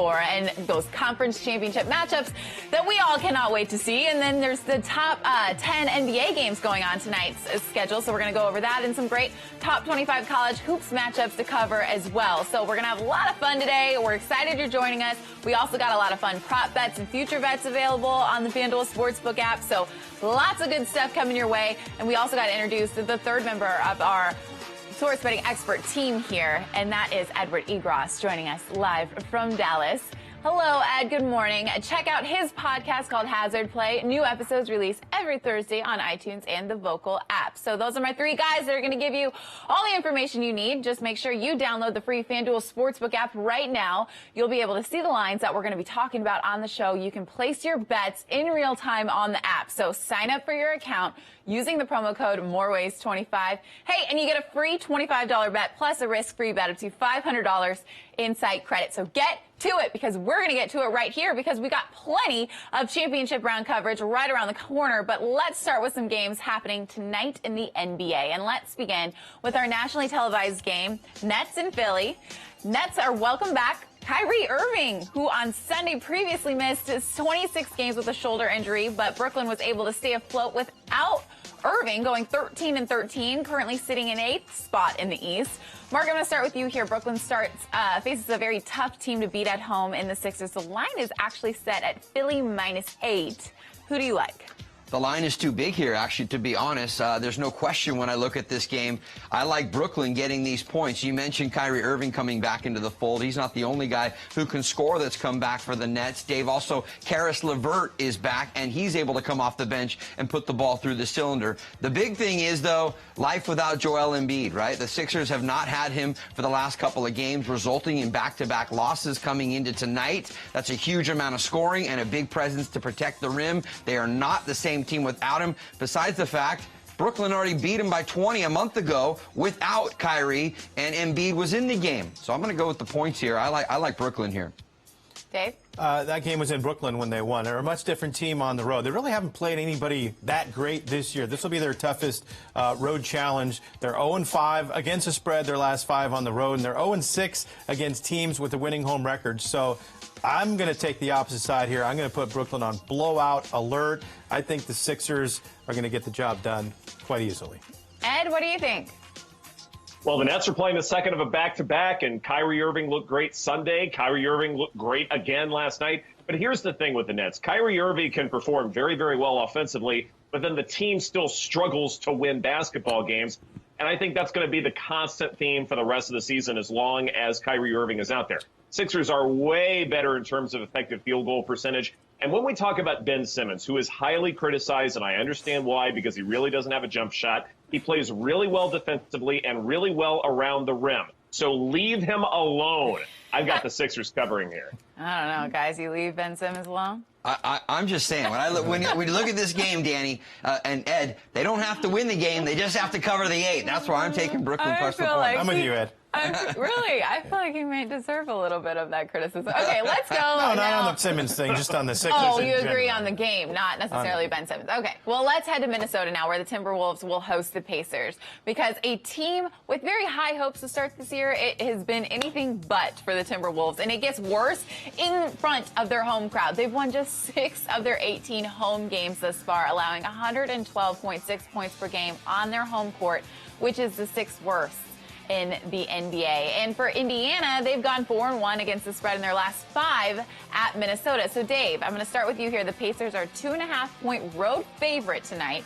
and those conference championship matchups that we all cannot wait to see. And then there's the top 10 NBA games going on tonight's schedule. So we're going to go over that and some great top 25 college hoops matchups to cover as well. So we're going to have a lot of fun today. We're excited you're joining us. We also got a lot of fun prop bets and future bets available on the FanDuel Sportsbook app. So lots of good stuff coming your way. And we also got to introduce the third member of our sports betting expert team here, and that is Edward Egros joining us live from Dallas. Hello, Ed. Good morning. Check out his podcast called Hazard Play. New episodes released every Thursday on iTunes and the Vocal app. So those are my three guys that are going to give you all the information you need. Just make sure you download the free FanDuel Sportsbook app right now. You'll be able to see the lines that we're going to be talking about on the show. You can place your bets in real time on the app. So sign up for your account using the promo code MOREWAYS25. Hey, and you get a free $25 bet plus a risk-free bet up to $500 in site credit. So get to it, because we're going to get to it right here, because we got plenty of championship round coverage right around the corner. But let's start with some games happening tonight in the NBA. And let's begin with our nationally televised game, Nets in Philly. Nets are welcome back Kyrie Irving, who on Sunday previously missed 26 games with a shoulder injury, but Brooklyn was able to stay afloat without Irving, going 13-13, currently sitting in 8th spot in the East. Mark, I'm going to start with you here. Brooklyn faces a very tough team to beat at home in the Sixers. The line is actually set at Philly -8. Who do you like? The line is too big here, actually, to be honest. There's no question when I look at this game. I like Brooklyn getting these points. You mentioned Kyrie Irving coming back into the fold. He's not the only guy who can score that's come back for the Nets. Dave, also, Karis LeVert is back, and he's able to come off the bench and put the ball through the cylinder. The big thing is, though, life without Joel Embiid, right? The Sixers have not had him for the last couple of games, resulting in back-to-back losses coming into tonight. That's a huge amount of scoring and a big presence to protect the rim. They are not the same team without him, besides the fact Brooklyn already beat him by 20 a month ago without Kyrie, and Embiid was in the game. So I'm going to go with the points here. I like Brooklyn here. Dave? That game was in Brooklyn when they won. They're a much different team on the road. They really haven't played anybody that great this year. This will be their toughest road challenge. They're 0-5 against the spread their last 5 on the road, and they're 0-6 against teams with a winning home record. So I'm going to take the opposite side here. I'm going to put Brooklyn on blowout alert. I think the Sixers are going to get the job done quite easily. Ed, what do you think? Well, the Nets are playing the second of a back-to-back, and Kyrie Irving looked great Sunday. Kyrie Irving looked great again last night. But here's the thing with the Nets. Kyrie Irving can perform very, very well offensively, but then the team still struggles to win basketball games. And I think that's going to be the constant theme for the rest of the season as long as Kyrie Irving is out there. Sixers are way better in terms of effective field goal percentage. And when we talk about Ben Simmons, who is highly criticized, and I understand why, because he really doesn't have a jump shot, he plays really well defensively and really well around the rim. So leave him alone. I've got the Sixers covering here. I don't know, guys. You leave Ben Simmons alone? I'm just saying, when you look at this game, Danny and Ed, they don't have to win the game. They just have to cover the 8. That's why I'm taking Brooklyn plus the point. I'm with you, Ed. Really? I feel like he might deserve a little bit of that criticism. Okay, let's go. No, now. not on the Simmons thing, just on the Sixers. Oh, you agree general. on the game, not necessarily Ben Simmons. Okay, well, let's head to Minnesota now, where the Timberwolves will host the Pacers. Because a team with very high hopes to start this year, it has been anything but for the Timberwolves. And it gets worse in front of their home crowd. They've won just 6 of their 18 home games thus far, allowing 112.6 points per game on their home court, which is the 6th worst in the NBA. And for Indiana, they've gone 4-1 against the spread in their last 5 at Minnesota. So, Dave, I'm going to start with you here. The Pacers are 2.5-point road favorite tonight.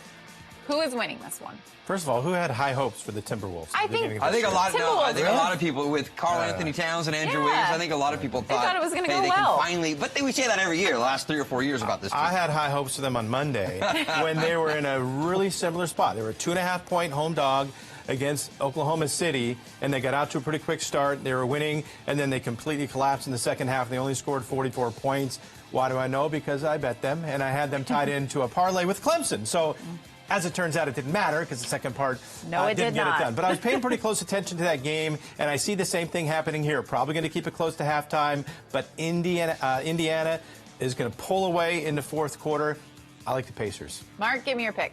Who is winning this one? First of all, who had high hopes for the Timberwolves? I think a lot of people with Karl Anthony Towns and Andrew Wiggins. I think a lot of people thought it was going to go they well. can finally. But we say that every year, the last 3 or 4 years about this team. I had high hopes for them on Monday when they were in a really similar spot. They were a 2.5-point home dog against Oklahoma City, and they got out to a pretty quick start. They were winning, and then they completely collapsed in the second half. They only scored 44 points. Why do I know? Because I bet them, and I had them tied into a parlay with Clemson. So, as it turns out, it didn't matter because the second part didn't get it done. But I was paying pretty close attention to that game, and I see the same thing happening here. Probably going to keep it close to halftime, but Indiana is going to pull away in the fourth quarter. I like the Pacers. Mark, give me your pick.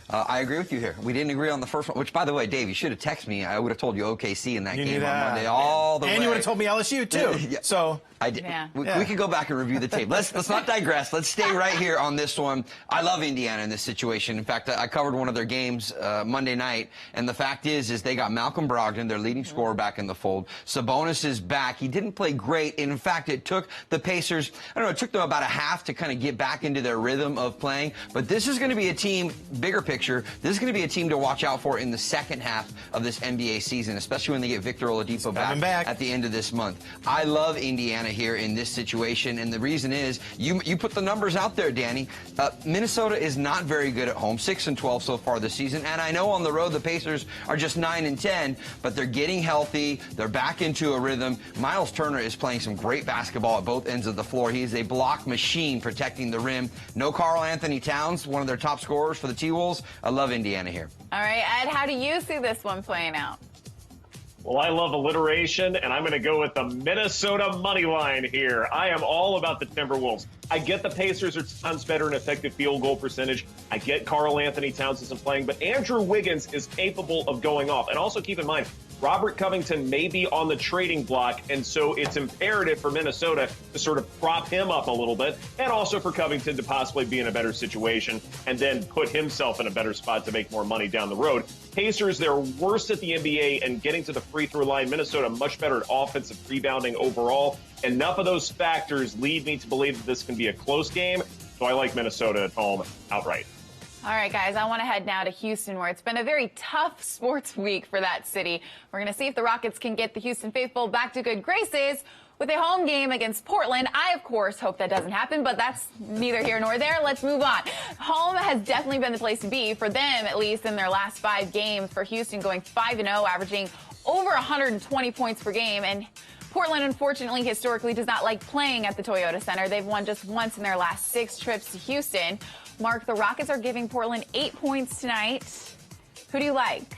I agree with you here. We didn't agree on the first one, which, by the way, Dave, you should have texted me. I would have told you OKC in that game on Monday all the way. And you would have told me LSU, too. Yeah. So I did. Yeah. We could go back and review the tape. Let's not digress. Let's stay right here on this one. I love Indiana in this situation. In fact, I covered one of their games Monday night, and the fact is they got Malcolm Brogdon, their leading scorer, back in the fold. Sabonis is back. He didn't play great. In fact, it took the Pacers, it took them about a half to kind of get back into their rhythm of playing. But this is going to be a team, bigger picture, this is going to be a team to watch out for in the second half of this NBA season, especially when they get Victor Oladipo back at the end of this month. I love Indiana here in this situation, and the reason is you put the numbers out there, Danny. Minnesota is not very good at home, 6-12 so far this season, and I know on the road the Pacers are just 9-10, but they're getting healthy. They're back into a rhythm. Miles Turner is playing some great basketball at both ends of the floor. He is a block machine protecting the rim. No Karl Anthony Towns, one of their top scorers for the T-Wolves. I love Indiana here. All right, Ed, how do you see this one playing out? Well, I love alliteration, and I'm going to go with the Minnesota money line here. I am all about the Timberwolves. I get the Pacers are tons better in effective field goal percentage. I get Karl Anthony Towns isn't playing, but Andrew Wiggins is capable of going off. And also keep in mind, Robert Covington may be on the trading block, and so it's imperative for Minnesota to sort of prop him up a little bit, and also for Covington to possibly be in a better situation and then put himself in a better spot to make more money down the road. Pacers, they're worst at the NBA and getting to the free throw line. Minnesota much better at offensive rebounding overall. Enough of those factors lead me to believe that this can be a close game, so I like Minnesota at home outright. All right, guys, I want to head now to Houston, where it's been a very tough sports week for that city. We're going to see if the Rockets can get the Houston faithful back to good graces with a home game against Portland. I, of course, hope that doesn't happen, but that's neither here nor there. Let's move on. Home has definitely been the place to be, for them at least, in their last 5 games. For Houston, going 5-0, averaging over 120 points per game. And Portland, unfortunately, historically does not like playing at the Toyota Center. They've won just once in their last 6 trips to Houston. Mark, the Rockets are giving Portland 8 points tonight. Who do you like?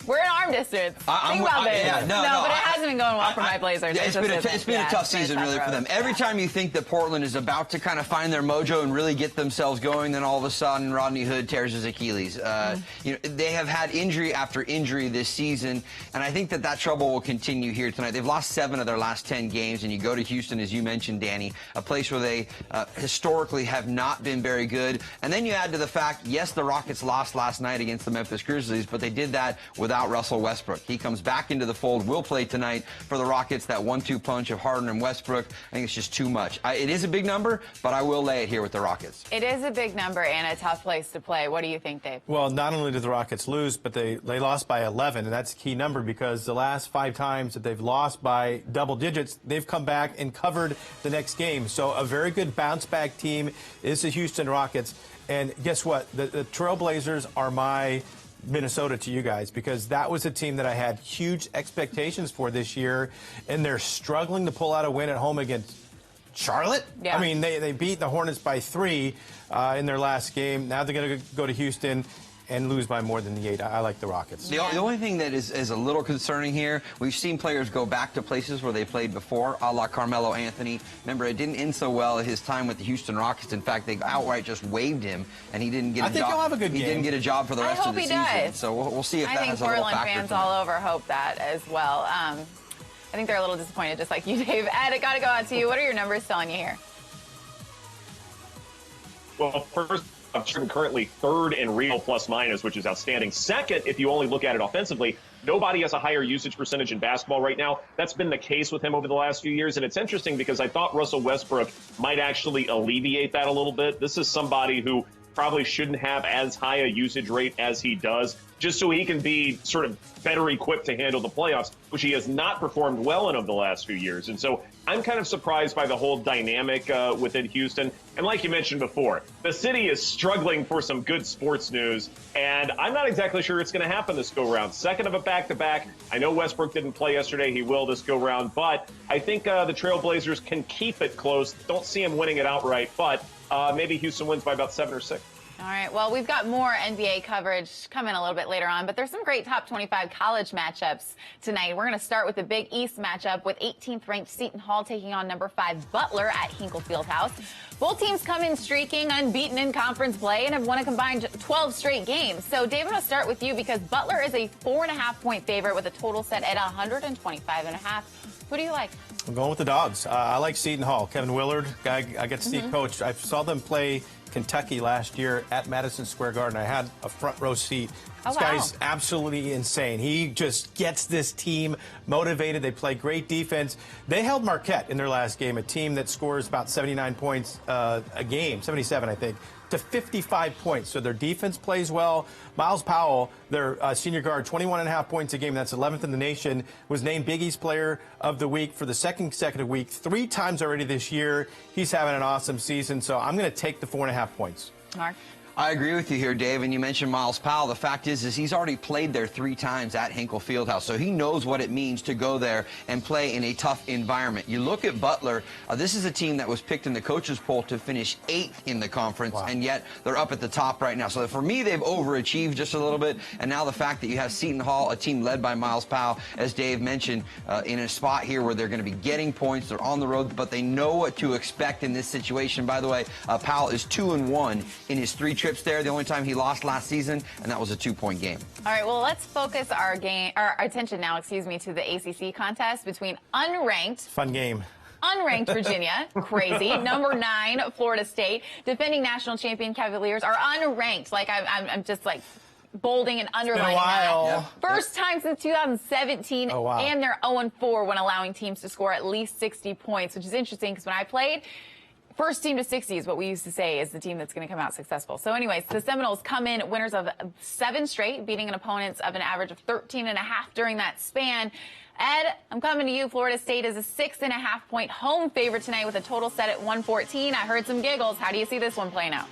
We're in arm distance. Think about this. Yeah, no, but it hasn't been going well for my Blazers. It's been a tough season, really, for them. Every time you think that Portland is about to kind of find their mojo and really get themselves going, then all of a sudden Rodney Hood tears his Achilles. They have had injury after injury this season, and I think that trouble will continue here tonight. They've lost 7 of their last 10 games, and you go to Houston, as you mentioned, Danny, a place where they historically have not been very good. And then you add to the fact, yes, the Rockets lost last night against the Memphis Grizzlies, but they did that without Russell Westbrook. He comes back into the fold, will play tonight for the Rockets. That 1-2 punch of Harden and Westbrook, I think it's just too much. It is a big number, but I will lay it here with the Rockets. It is a big number and a tough place to play. What do you think, Dave? Well, not only did the Rockets lose, but they lost by 11, and that's a key number because the last 5 times that they've lost by double digits, they've come back and covered the next game. So a very good bounce-back team is the Houston Rockets. And guess what? The Trailblazers are my Minnesota to you guys, because that was a team that I had huge expectations for this year, and they're struggling to pull out a win at home against Charlotte. Yeah. I mean, they beat the Hornets by 3 in their last game. Now they're going to go to Houston and lose by more than the 8. I like the Rockets. The only thing that is a little concerning here, we've seen players go back to places where they played before, a la Carmelo Anthony. Remember, it didn't end so well at his time with the Houston Rockets. In fact, they outright just waived him, and he didn't get a job. He'll have a good game. He didn't get a job for the rest of the season. Does. So we'll see if that has a little factor. I think Portland fans all over hope that as well. I think they're a little disappointed, just like you, Dave. Ed, I got to go out to you. What are your numbers telling you here? Well, first, I'm currently 3rd in real plus-minus, which is outstanding. Second, if you only look at it offensively, nobody has a higher usage percentage in basketball right now. That's been the case with him over the last few years, and it's interesting because I thought Russell Westbrook might actually alleviate that a little bit. This is somebody who probably shouldn't have as high a usage rate as he does, just so he can be sort of better equipped to handle the playoffs, which he has not performed well in over the last few years. And so I'm kind of surprised by the whole dynamic within Houston. And like you mentioned before, the city is struggling for some good sports news, and I'm not exactly sure it's going to happen this go-round. Second of a back-to-back. I know Westbrook didn't play yesterday. He will this go-round, but I think the Trailblazers can keep it close. Don't see him winning it outright, but maybe Houston wins by about 7 or 6. All right, well, we've got more NBA coverage coming a little bit later on, but there's some great top 25 college matchups tonight. We're going to start with the Big East matchup with 18th ranked Seton Hall taking on number 5 Butler at Hinkle Fieldhouse. Both teams come in streaking, unbeaten in conference play, and have won a combined 12 straight games. So, Dave, I'm going to start with you because Butler is a 4.5-point favorite with a total set at 125.5. Who do you like? I'm going with the Dogs. I like Seton Hall. Kevin Willard, guy I get to see coach. I saw them play Kentucky last year at Madison Square Garden. I had a front row seat. This guy's absolutely insane. He just gets this team motivated. They play great defense. They held Marquette in their last game, a team that scores about 79 points a game, 77, I think, to 55 points. So their defense plays well. Miles Powell, their senior guard, 21.5 points a game. That's 11th in the nation. Was named Big East Player of the Week for the second consecutive week, 3 times already this year. He's having an awesome season. So I'm going to take the 4.5 points. Mark? I agree with you here, Dave, and you mentioned Miles Powell. The fact is he's already played there 3 times at Hinkle Fieldhouse, so he knows what it means to go there and play in a tough environment. You look at Butler, this is a team that was picked in the coaches poll to finish 8th in the conference, and yet they're up at the top right now. So for me, they've overachieved just a little bit, and now the fact that you have Seton Hall, a team led by Miles Powell, as Dave mentioned, in a spot here where they're going to be getting points, they're on the road, but they know what to expect in this situation. By the way, Powell is 2-1 in his 3 trips there. The only time he lost last season, and that was a 2-point game. All right, well, let's focus our attention now, to the ACC contest between unranked Virginia, crazy, number 9 Florida State, defending national champion Cavaliers are unranked. Like I'm just like bolding and underlining that. First time since 2017, and they're 0-4 when allowing teams to score at least 60 points, which is interesting because when I played, first team to 60 is what we used to say is the team that's going to come out successful. So anyways, the Seminoles come in winners of 7 straight, beating an opponents of an average of 13.5 during that span. Ed, I'm coming to you. Florida State is a 6.5-point home favorite tonight with a total set at 114. I heard some giggles. How do you see this one playing out?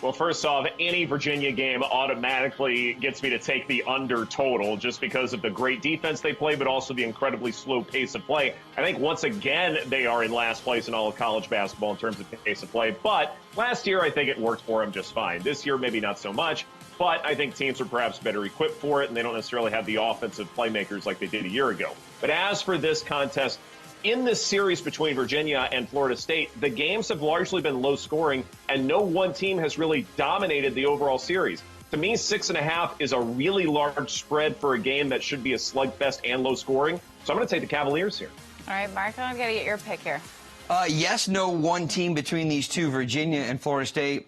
Well, first off, any Virginia game automatically gets me to take the under total just because of the great defense they play, but also the incredibly slow pace of play. I think once again, they are in last place in all of college basketball in terms of pace of play. But last year, I think it worked for them just fine. This year, maybe not so much. But I think teams are perhaps better equipped for it, and they don't necessarily have the offensive playmakers like they did a year ago. But as for this contest, in this series between Virginia and Florida State, the games have largely been low scoring, and no one team has really dominated the overall series. To me, 6.5 is a really large spread for a game that should be a slugfest and low scoring. So I'm going to take the Cavaliers here. All right, Mark, I'm going to get your pick here. Yes, no one team between these two, Virginia and Florida State,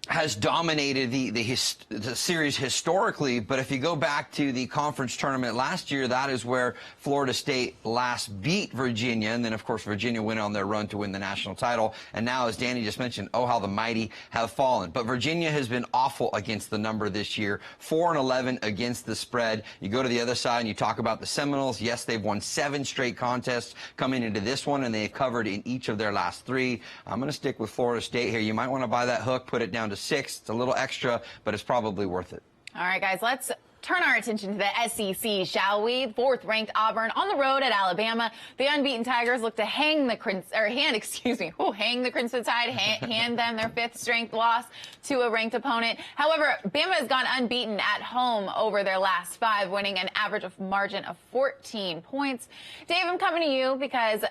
has dominated the series historically, but if you go back to the conference tournament last year, that is where Florida State last beat Virginia, and then, of course, Virginia went on their run to win the national title, and now, as Danny just mentioned, oh, how the mighty have fallen. But Virginia has been awful against the number this year, 4-11 against the spread. You go to the other side and you talk about the Seminoles. Yes, they've won 7 straight contests coming into this one, and they've covered in each of their last 3. I'm going to stick with Florida State here. You might want to buy that hook, put it down to 6. It's a little extra, but it's probably worth it. All right, guys, let's turn our attention to the SEC, shall we? 4th-ranked Auburn on the road at Alabama. The unbeaten Tigers look to hang the Crimson Tide, hand them their 5th straight loss to a ranked opponent. However, Bama has gone unbeaten at home over their last 5, winning an average of margin of 14 points. Dave, I'm coming to you because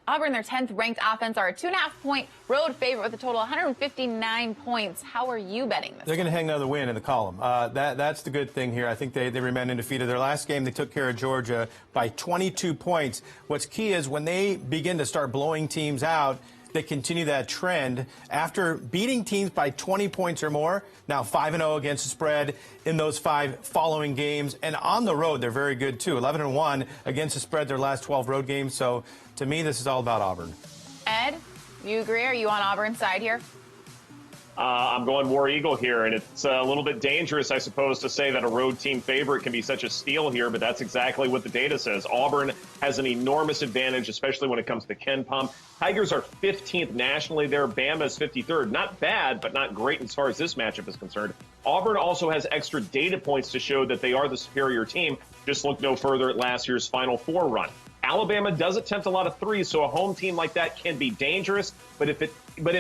Auburn, their 10th-ranked offense, are a 2.5-point road favorite with a total of 159 points. How are you betting this? They're going to hang another win in the column. That's the good thing here. I think they remain undefeated. Their last game, they took care of Georgia by 22 points. What's key is when they begin to start blowing teams out, they continue that trend. After beating teams by 20 points or more, now 5-0 against the spread in those 5 following games. And on the road, they're very good, too. 11-1 against the spread their last 12 road games. So, to me, this is all about Auburn. Ed, you agree? Are you on Auburn's side here? I'm going War Eagle here, and it's a little bit dangerous, I suppose, to say that a road team favorite can be such a steal here, but that's exactly what the data says. Auburn has an enormous advantage, especially when it comes to Ken Pump. Tigers are 15th nationally there. Bama is 53rd. Not bad, but not great as far as this matchup is concerned. Auburn also has extra data points to show that they are the superior team. Just look no further at last year's Final Four run. Alabama does attempt a lot of threes, so a home team like that can be dangerous. But if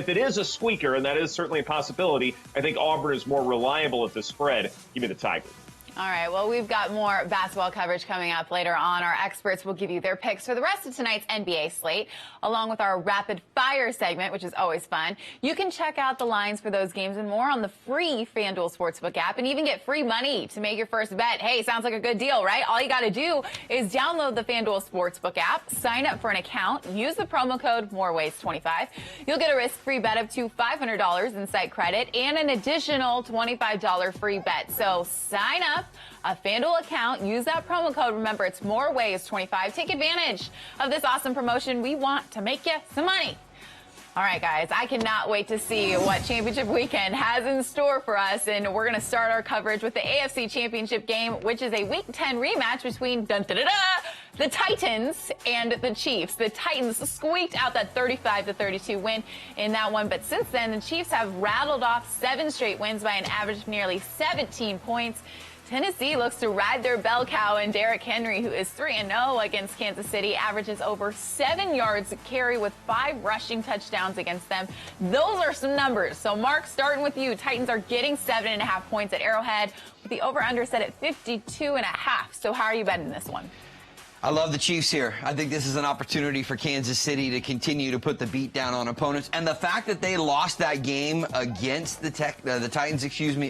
it is a squeaker, and that is certainly a possibility, I think Auburn is more reliable at the spread. Give me the Tigers. All right, well, we've got more basketball coverage coming up later on. Our experts will give you their picks for the rest of tonight's NBA slate, along with our rapid fire segment, which is always fun. You can check out the lines for those games and more on the free FanDuel Sportsbook app and even get free money to make your first bet. Hey, sounds like a good deal, right? All you got to do is download the FanDuel Sportsbook app, sign up for an account, use the promo code MOREWAYS25. You'll get a risk-free bet up to $500 in site credit and an additional $25 free bet. So sign up a FanDuel account, use that promo code. Remember, it's MOREWAYS25. Take advantage of this awesome promotion. We want to make you some money. All right, guys, I cannot wait to see what championship weekend has in store for us. And we're going to start our coverage with the AFC Championship game, which is a Week 10 rematch between the Titans and the Chiefs. The Titans squeaked out that 35-32 win in that one. But since then, the Chiefs have rattled off 7 straight wins by an average of nearly 17 points. Tennessee looks to ride their bell cow, and Derrick Henry, who is 3-0 against Kansas City, averages over 7 yards a carry with 5 rushing touchdowns against them. Those are some numbers. So, Mark, starting with you, Titans are getting 7.5 points at Arrowhead with the over-under set at 52.5. So how are you betting this one? I love the Chiefs here. I think this is an opportunity for Kansas City to continue to put the beat down on opponents. And the fact that they lost that game against the Titans,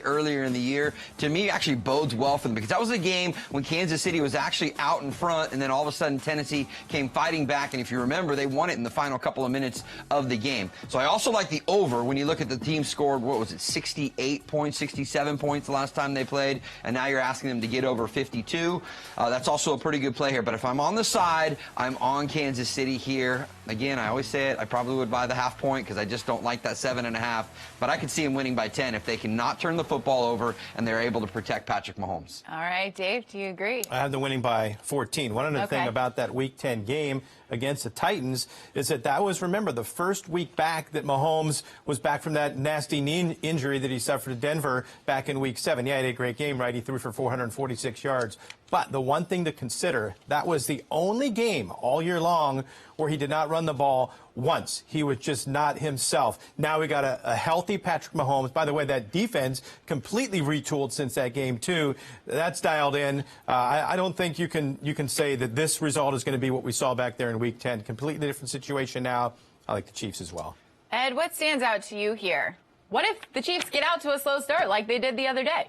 earlier in the year, to me actually bodes well for them, because that was a game when Kansas City was actually out in front, and then all of a sudden Tennessee came fighting back. And if you remember, they won it in the final couple of minutes of the game. So I also like the over when you look at the team scored, 68 points, 67 points the last time they played, and now you're asking them to get over 52. That's also a pretty good play here. But if I'm on the side, I'm on Kansas City here. Again, I always say it, I probably would buy the half point because I just don't like that 7.5. But I could see them winning by 10 if they cannot turn the football over and they're able to protect Patrick Mahomes. All right, Dave, do you agree? I have them winning by 14. One other thing about that Week 10 game against the Titans is that was, remember, the first week back that Mahomes was back from that nasty knee injury that he suffered at Denver back in Week 7. Yeah, he had a great game, right? He threw for 446 yards. But the one thing to consider, that was the only game all year long where he did not run the ball once. He was just not himself. Now we got a healthy Patrick Mahomes. By the way, that defense completely retooled since that game, too. That's dialed in. I don't think you can say that this result is going to be what we saw back there in Week 10. Completely different situation now. I like the Chiefs as well. Ed, what stands out to you here? What if the Chiefs get out to a slow start like they did the other day?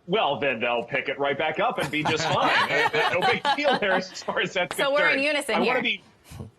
Well, then they'll pick it right back up and be just fine. No big deal there as far as that's concerned. So we're in unison here.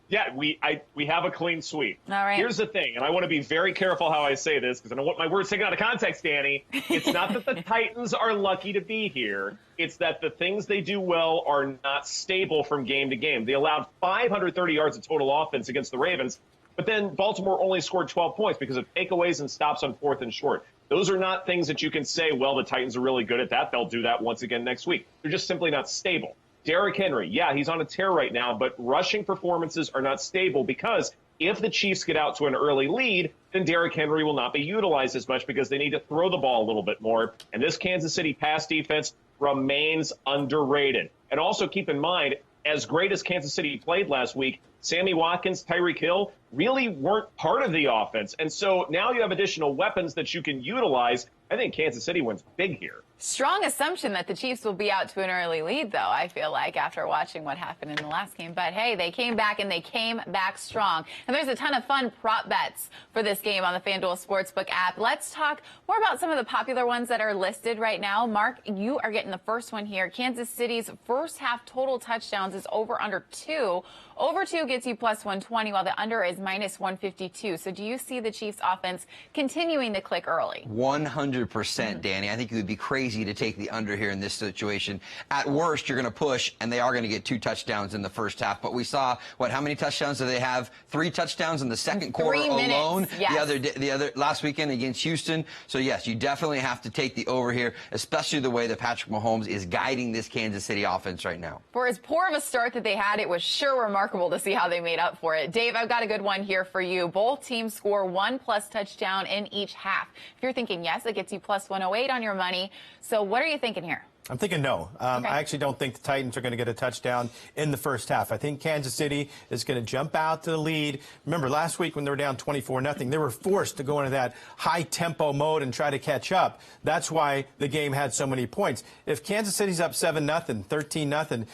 Yeah, we have a clean sweep. All right. Here's the thing, and I want to be very careful how I say this because I don't want my words taken out of context, Danny. It's not that the Titans are lucky to be here. It's that the things they do well are not stable from game to game. They allowed 530 yards of total offense against the Ravens, but then Baltimore only scored 12 points because of takeaways and stops on 4th and short. Those are not things that you can say, well, the Titans are really good at that. They'll do that once again next week. They're just simply not stable. Derrick Henry, yeah, he's on a tear right now, but rushing performances are not stable because if the Chiefs get out to an early lead, then Derrick Henry will not be utilized as much because they need to throw the ball a little bit more. And this Kansas City pass defense remains underrated. And also keep in mind, as great as Kansas City played last week, Sammy Watkins, Tyreek Hill really weren't part of the offense. And so now you have additional weapons that you can utilize. I think Kansas City wins big here. Strong assumption that the Chiefs will be out to an early lead, though, I feel like, after watching what happened in the last game. But, hey, they came back, and they came back strong. And there's a ton of fun prop bets for this game on the FanDuel Sportsbook app. Let's talk more about some of the popular ones that are listed right now. Mark, you are getting the first one here. Kansas City's first half total touchdowns is over under 2. Over 2 gets you plus 120, while the under is minus 152. So do you see the Chiefs offense continuing to click early? 100%, Danny. I think it would be crazy to take the under here in this situation. At worst, you're going to push, and they are going to get 2 touchdowns in the first half. But we saw, how many touchdowns do they have? 3 touchdowns in the second quarter alone. Yes. The other last weekend against Houston. So, yes, you definitely have to take the over here, especially the way that Patrick Mahomes is guiding this Kansas City offense right now. For as poor of a start that they had, it was sure remarkable to see how they made up for it. Dave, I've got a good one here for you. Both teams score 1+ touchdown in each half. If you're thinking yes, it gets you plus 108 on your money. So what are you thinking here? I'm thinking no. Okay. I actually don't think the Titans are going to get a touchdown in the first half. I think Kansas City is going to jump out to the lead. Remember, last week when they were down 24-0, they were forced to go into that high-tempo mode and try to catch up. That's why the game had so many points. If Kansas City's up 7-0, 13-0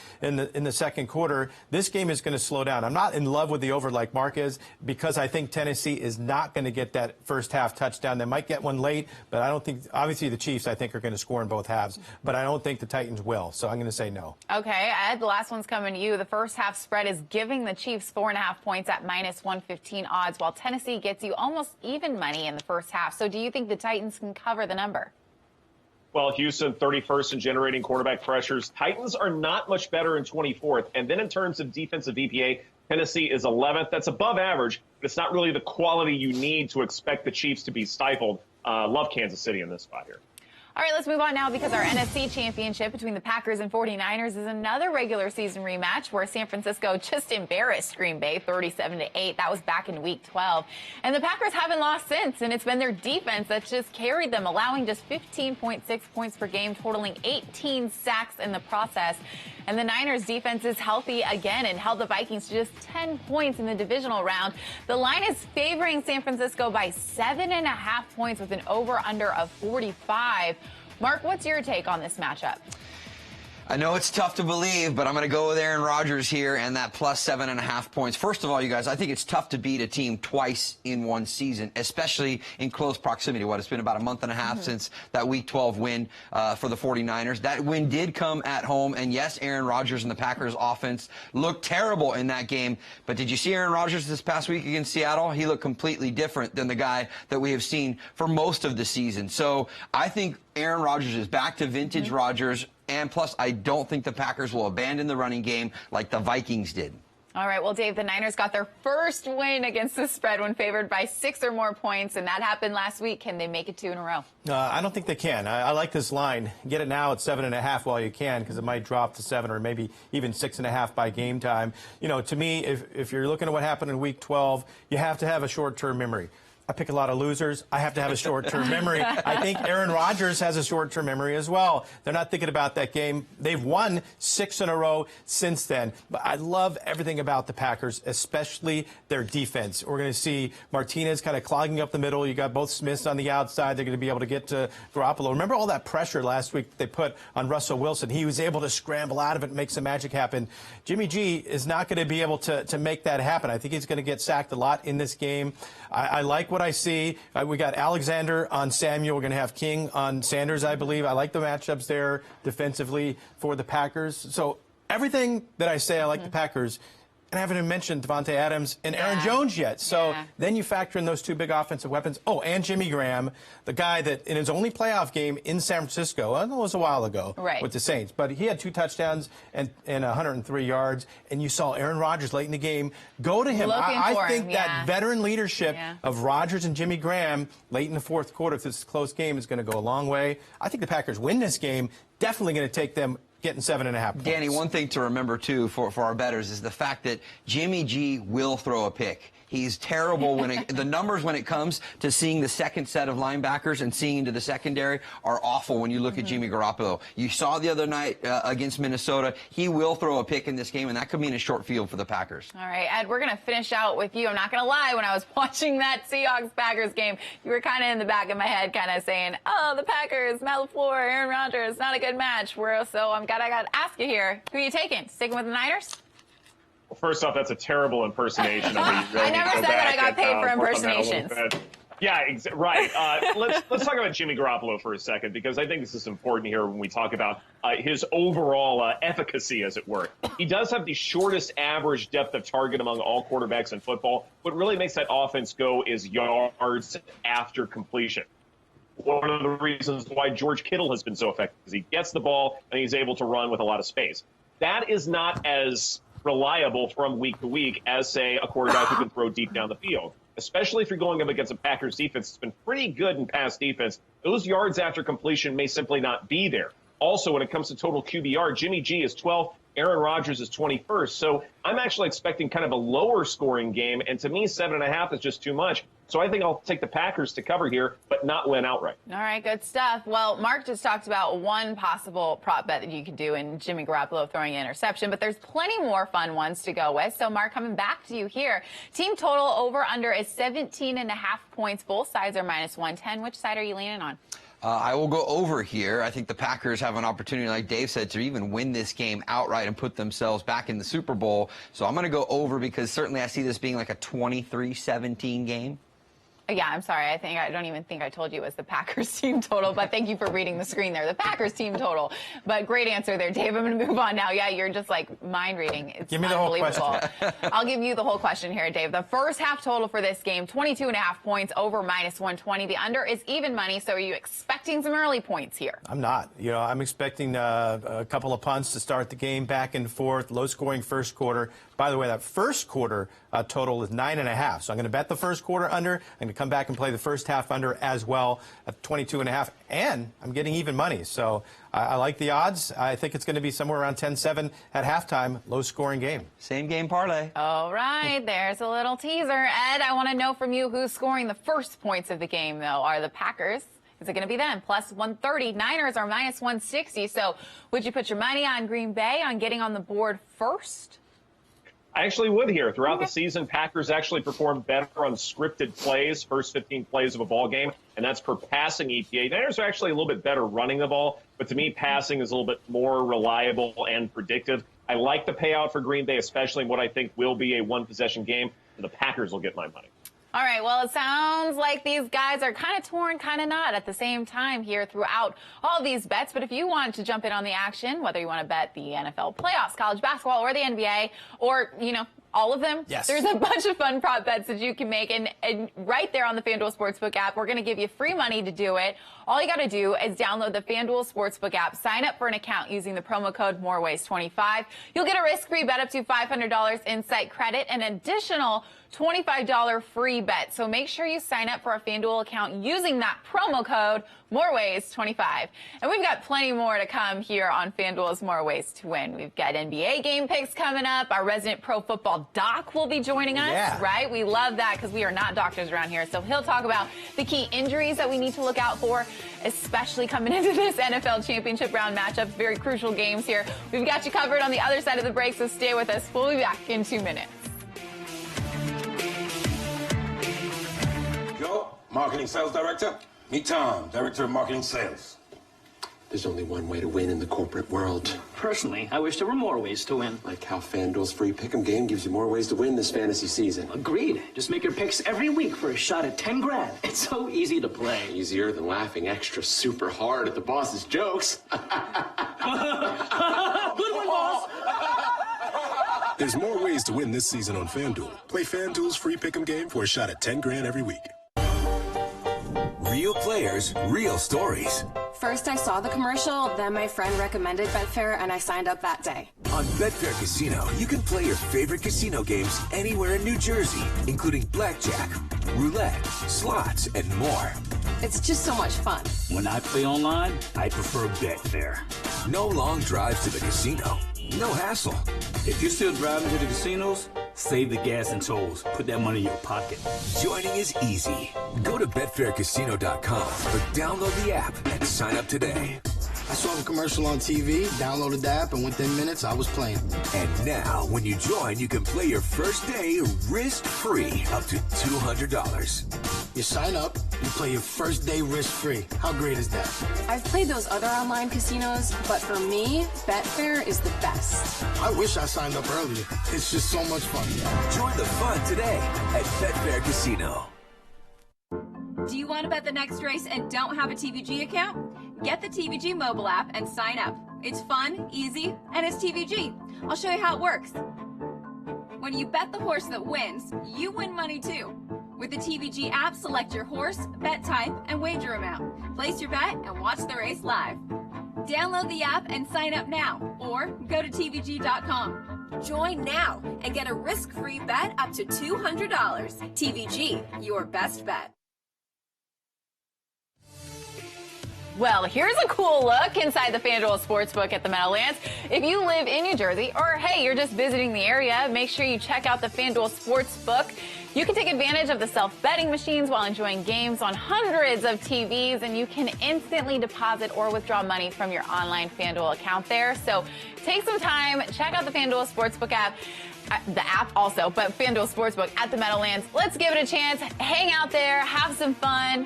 in the second quarter, this game is going to slow down. I'm not in love with the over like Mark is because I think Tennessee is not going to get that first half touchdown. They might get one late, but I don't think, obviously the Chiefs, I think, are going to score in both halves, but I don't think the Titans will, so I'm going to say no. Okay, Ed, the last one's coming to you. The first half spread is giving the Chiefs 4.5 points at -115 odds, while Tennessee gets you almost even money in the first half. So do you think the Titans can cover the number? Well, Houston 31st in generating quarterback pressures. Titans are not much better in 24th. And then in terms of defensive EPA, Tennessee is 11th. That's above average, but it's not really the quality you need to expect the Chiefs to be stifled. Love Kansas City in this spot here. All right, let's move on now because our NFC championship between the Packers and 49ers is another regular season rematch where San Francisco just embarrassed Green Bay 37-8. That was back in week 12. And the Packers haven't lost since, and it's been their defense that's just carried them, allowing just 15.6 points per game, totaling 18 sacks in the process. And the Niners defense is healthy again and held the Vikings to just 10 points in the divisional round. The line is favoring San Francisco by 7.5 points with an over-under of 45. Mark, what's your take on this matchup? I know it's tough to believe, but I'm going to go with Aaron Rodgers here and that plus 7.5 points. First of all, you guys, I think it's tough to beat a team twice in one season, especially in close proximity. It's been about a month and a half since that Week 12 win for the 49ers. That win did come at home, and yes, Aaron Rodgers and the Packers offense looked terrible in that game. But did you see Aaron Rodgers this past week against Seattle? He looked completely different than the guy that we have seen for most of the season. So I think Aaron Rodgers is back to vintage Rodgers. And plus, I don't think the Packers will abandon the running game like the Vikings did. All right, well, Dave, the Niners got their first win against the spread when favored by 6 or more points, and that happened last week. Can they make it 2 in a row? I don't think they can. I like this line. Get it now at 7.5 while you can, because it might drop to 7 or maybe even 6.5 by game time. You know, to me, if you're looking at what happened in Week 12, you have to have a short-term memory. I pick a lot of losers. I have to have a short-term memory. I think Aaron Rodgers has a short-term memory as well. They're not thinking about that game. They've won 6 in a row since then. But I love everything about the Packers, especially their defense. We're going to see Martinez kind of clogging up the middle. You got both Smiths on the outside. They're going to be able to get to Garoppolo. Remember all that pressure last week they put on Russell Wilson? He was able to scramble out of it and make some magic happen. Jimmy G is not going to be able to make that happen. I think he's going to get sacked a lot in this game. I like what I see. We got Alexander on Samuel. We're going to have King on Sanders, I believe. I like the matchups there defensively for the Packers. So everything that I say, I like the Packers. And I haven't even mentioned Devontae Adams and Aaron Jones yet. So then you factor in those 2 big offensive weapons. Oh, and Jimmy Graham, the guy that in his only playoff game in San Francisco, I know it was a while ago with the Saints, but he had 2 touchdowns and 103 yards. And you saw Aaron Rodgers late in the game. Go to him. I think that veteran leadership of Rodgers and Jimmy Graham late in the fourth quarter, if this is a close game, is going to go a long way. I think the Packers win this game. Definitely going to take them getting 7.5 points. Danny, one thing to remember, too, for our bettors is the fact that Jimmy G will throw a pick. He's terrible when the numbers when it comes to seeing the second set of linebackers and seeing into the secondary are awful when you look at Jimmy Garoppolo. You saw the other night against Minnesota. He will throw a pick in this game, and that could mean a short field for the Packers. All right, Ed, we're going to finish out with you. I'm not going to lie. When I was watching that Seahawks-Packers game, you were kind of in the back of my head kind of saying, oh, the Packers, Matt LaFleur, Aaron Rodgers, not a good match. So I got to ask you here, who are you taking? Sticking with the Niners? First off, that's a terrible impersonation. I never said that I got paid for impersonations. Yeah, right. Let's talk about Jimmy Garoppolo for a second, because I think this is important here when we talk about his overall efficacy, as it were. He does have the shortest average depth of target among all quarterbacks in football. What really makes that offense go is yards after completion. One of the reasons why George Kittle has been so effective is he gets the ball and he's able to run with a lot of space. That is not as reliable from week to week as, say, a quarterback who can throw deep down the field. Especially if you're going up against a Packers defense that's been pretty good in pass defense, those yards after completion may simply not be there. Also, when it comes to total QBR, Jimmy G is 12th. Aaron Rodgers is 21st. So I'm actually expecting kind of a lower scoring game. And to me, 7.5 is just too much. So I think I'll take the Packers to cover here, but not win outright. All right, good stuff. Well, Mark just talked about one possible prop bet that you could do in Jimmy Garoppolo throwing an interception, but there's plenty more fun ones to go with. So, Mark, coming back to you here. Team total over-under is 17.5 points. Both sides are minus 110. Which side are you leaning on? I will go over here. I think the Packers have an opportunity, like Dave said, to even win this game outright and put themselves back in the Super Bowl. So I'm going to go over because certainly I see this being like a 23-17 game. Yeah, I'm sorry. I don't even think I told you it was the Packers team total, but thank you for reading the screen there. The Packers team total. But great answer there, Dave. I'm going to move on now. Yeah, you're just like mind reading. It's Give me the whole question. I'll give you the whole question here, Dave. The first half total for this game, 22.5 points, over minus 120. The under is even money, so are you expecting some early points here? I'm not. I'm expecting a couple of punts to start the game, back and forth, low-scoring first quarter. By the way, that first quarter total is 9.5. So I'm going to bet the first quarter under. I'm going to come back and play the first half under as well at 22.5. And I'm getting even money. So I like the odds. I think it's going to be somewhere around 10-7 at halftime, low-scoring game. Same game parlay. All right, there's a little teaser. Ed, I want to know from you who's scoring the first points of the game, though. Are the Packers? Is it going to be them? Plus 130. Niners are minus 160. So would you put your money on Green Bay on getting on the board first? I actually would here. Throughout the season, Packers actually perform better on scripted plays, first 15 plays of a ball game, and that's per passing EPA. Niners are actually a little bit better running the ball, but to me, passing is a little bit more reliable and predictive. I like the payout for Green Bay, especially in what I think will be a one-possession game. The Packers will get my money. All right, well, it sounds like these guys are kind of torn, kind of not at the same time here throughout all of these bets. But if you want to jump in on the action, whether you want to bet the NFL playoffs, college basketball, or the NBA, or, all of them. Yes. There's a bunch of fun prop bets that you can make. And right there on the FanDuel Sportsbook app, we're going to give you free money to do it. All you got to do is download the FanDuel Sportsbook app, sign up for an account using the promo code MOREWAYS25. You'll get a risk-free bet up to $500 in site credit, and an additional $25 free bet. So make sure you sign up for a FanDuel account using that promo code MOREWAYS25. And we've got plenty more to come here on FanDuel's More Ways to Win. We've got NBA game picks coming up. Our resident pro football doc will be joining us, right? We love that because we are not doctors around here. So he'll talk about the key injuries that we need to look out for, especially coming into this NFL championship round matchup. Very crucial games here. We've got you covered on the other side of the break, so stay with us. We'll be back in 2 minutes. Joe, Marketing Sales Director. Meet Tom, Director of Marketing Sales. There's only one way to win in the corporate world. Personally, I wish there were more ways to win. Like how FanDuel's free pick'em game gives you more ways to win this fantasy season. Agreed. Just make your picks every week for a shot at 10 grand. It's so easy to play. Easier than laughing extra super hard at the boss's jokes. Good one, boss. There's more ways to win this season on FanDuel. Play FanDuel's free pick'em game for a shot at 10 grand every week. Real players, real stories. First, I saw the commercial, then my friend recommended Betfair, and I signed up that day. On Betfair Casino, you can play your favorite casino games anywhere in New Jersey, including blackjack, roulette, slots, and more. It's just so much fun. When I play online, I prefer Betfair. No long drives to the casino. No hassle. If you're still driving to the casinos, save the gas and tolls. Put that money in your pocket. Joining is easy. Go to BetfairCasino.com or download the app and sign up today. I saw the commercial on TV, downloaded the app, and within minutes, I was playing. And now, when you join, you can play your first day risk-free up to $200. You sign up, you play your first day risk-free. How great is that? I've played those other online casinos, but for me, Betfair is the best. I wish I signed up earlier. It's just so much fun. Join the fun today at Betfair Casino. Do you want to bet the next race and don't have a TVG account? Get the TVG mobile app and sign up. It's fun, easy, and it's TVG. I'll show you how it works. When you bet the horse that wins, you win money too. With the TVG app, select your horse, bet type, and wager amount. Place your bet and watch the race live. Download the app and sign up now, or go to TVG.com. Join now and get a risk-free bet up to $200. TVG, your best bet. Well, here's a cool look inside the FanDuel Sportsbook at the Meadowlands. If you live in New Jersey, or hey, you're just visiting the area, make sure you check out the FanDuel Sportsbook. You can take advantage of the self-betting machines while enjoying games on hundreds of TVs, and you can instantly deposit or withdraw money from your online FanDuel account there. So take some time, check out the FanDuel Sportsbook app. The app also, but FanDuel Sportsbook at the Meadowlands. Let's give it a chance. Hang out there, have some fun.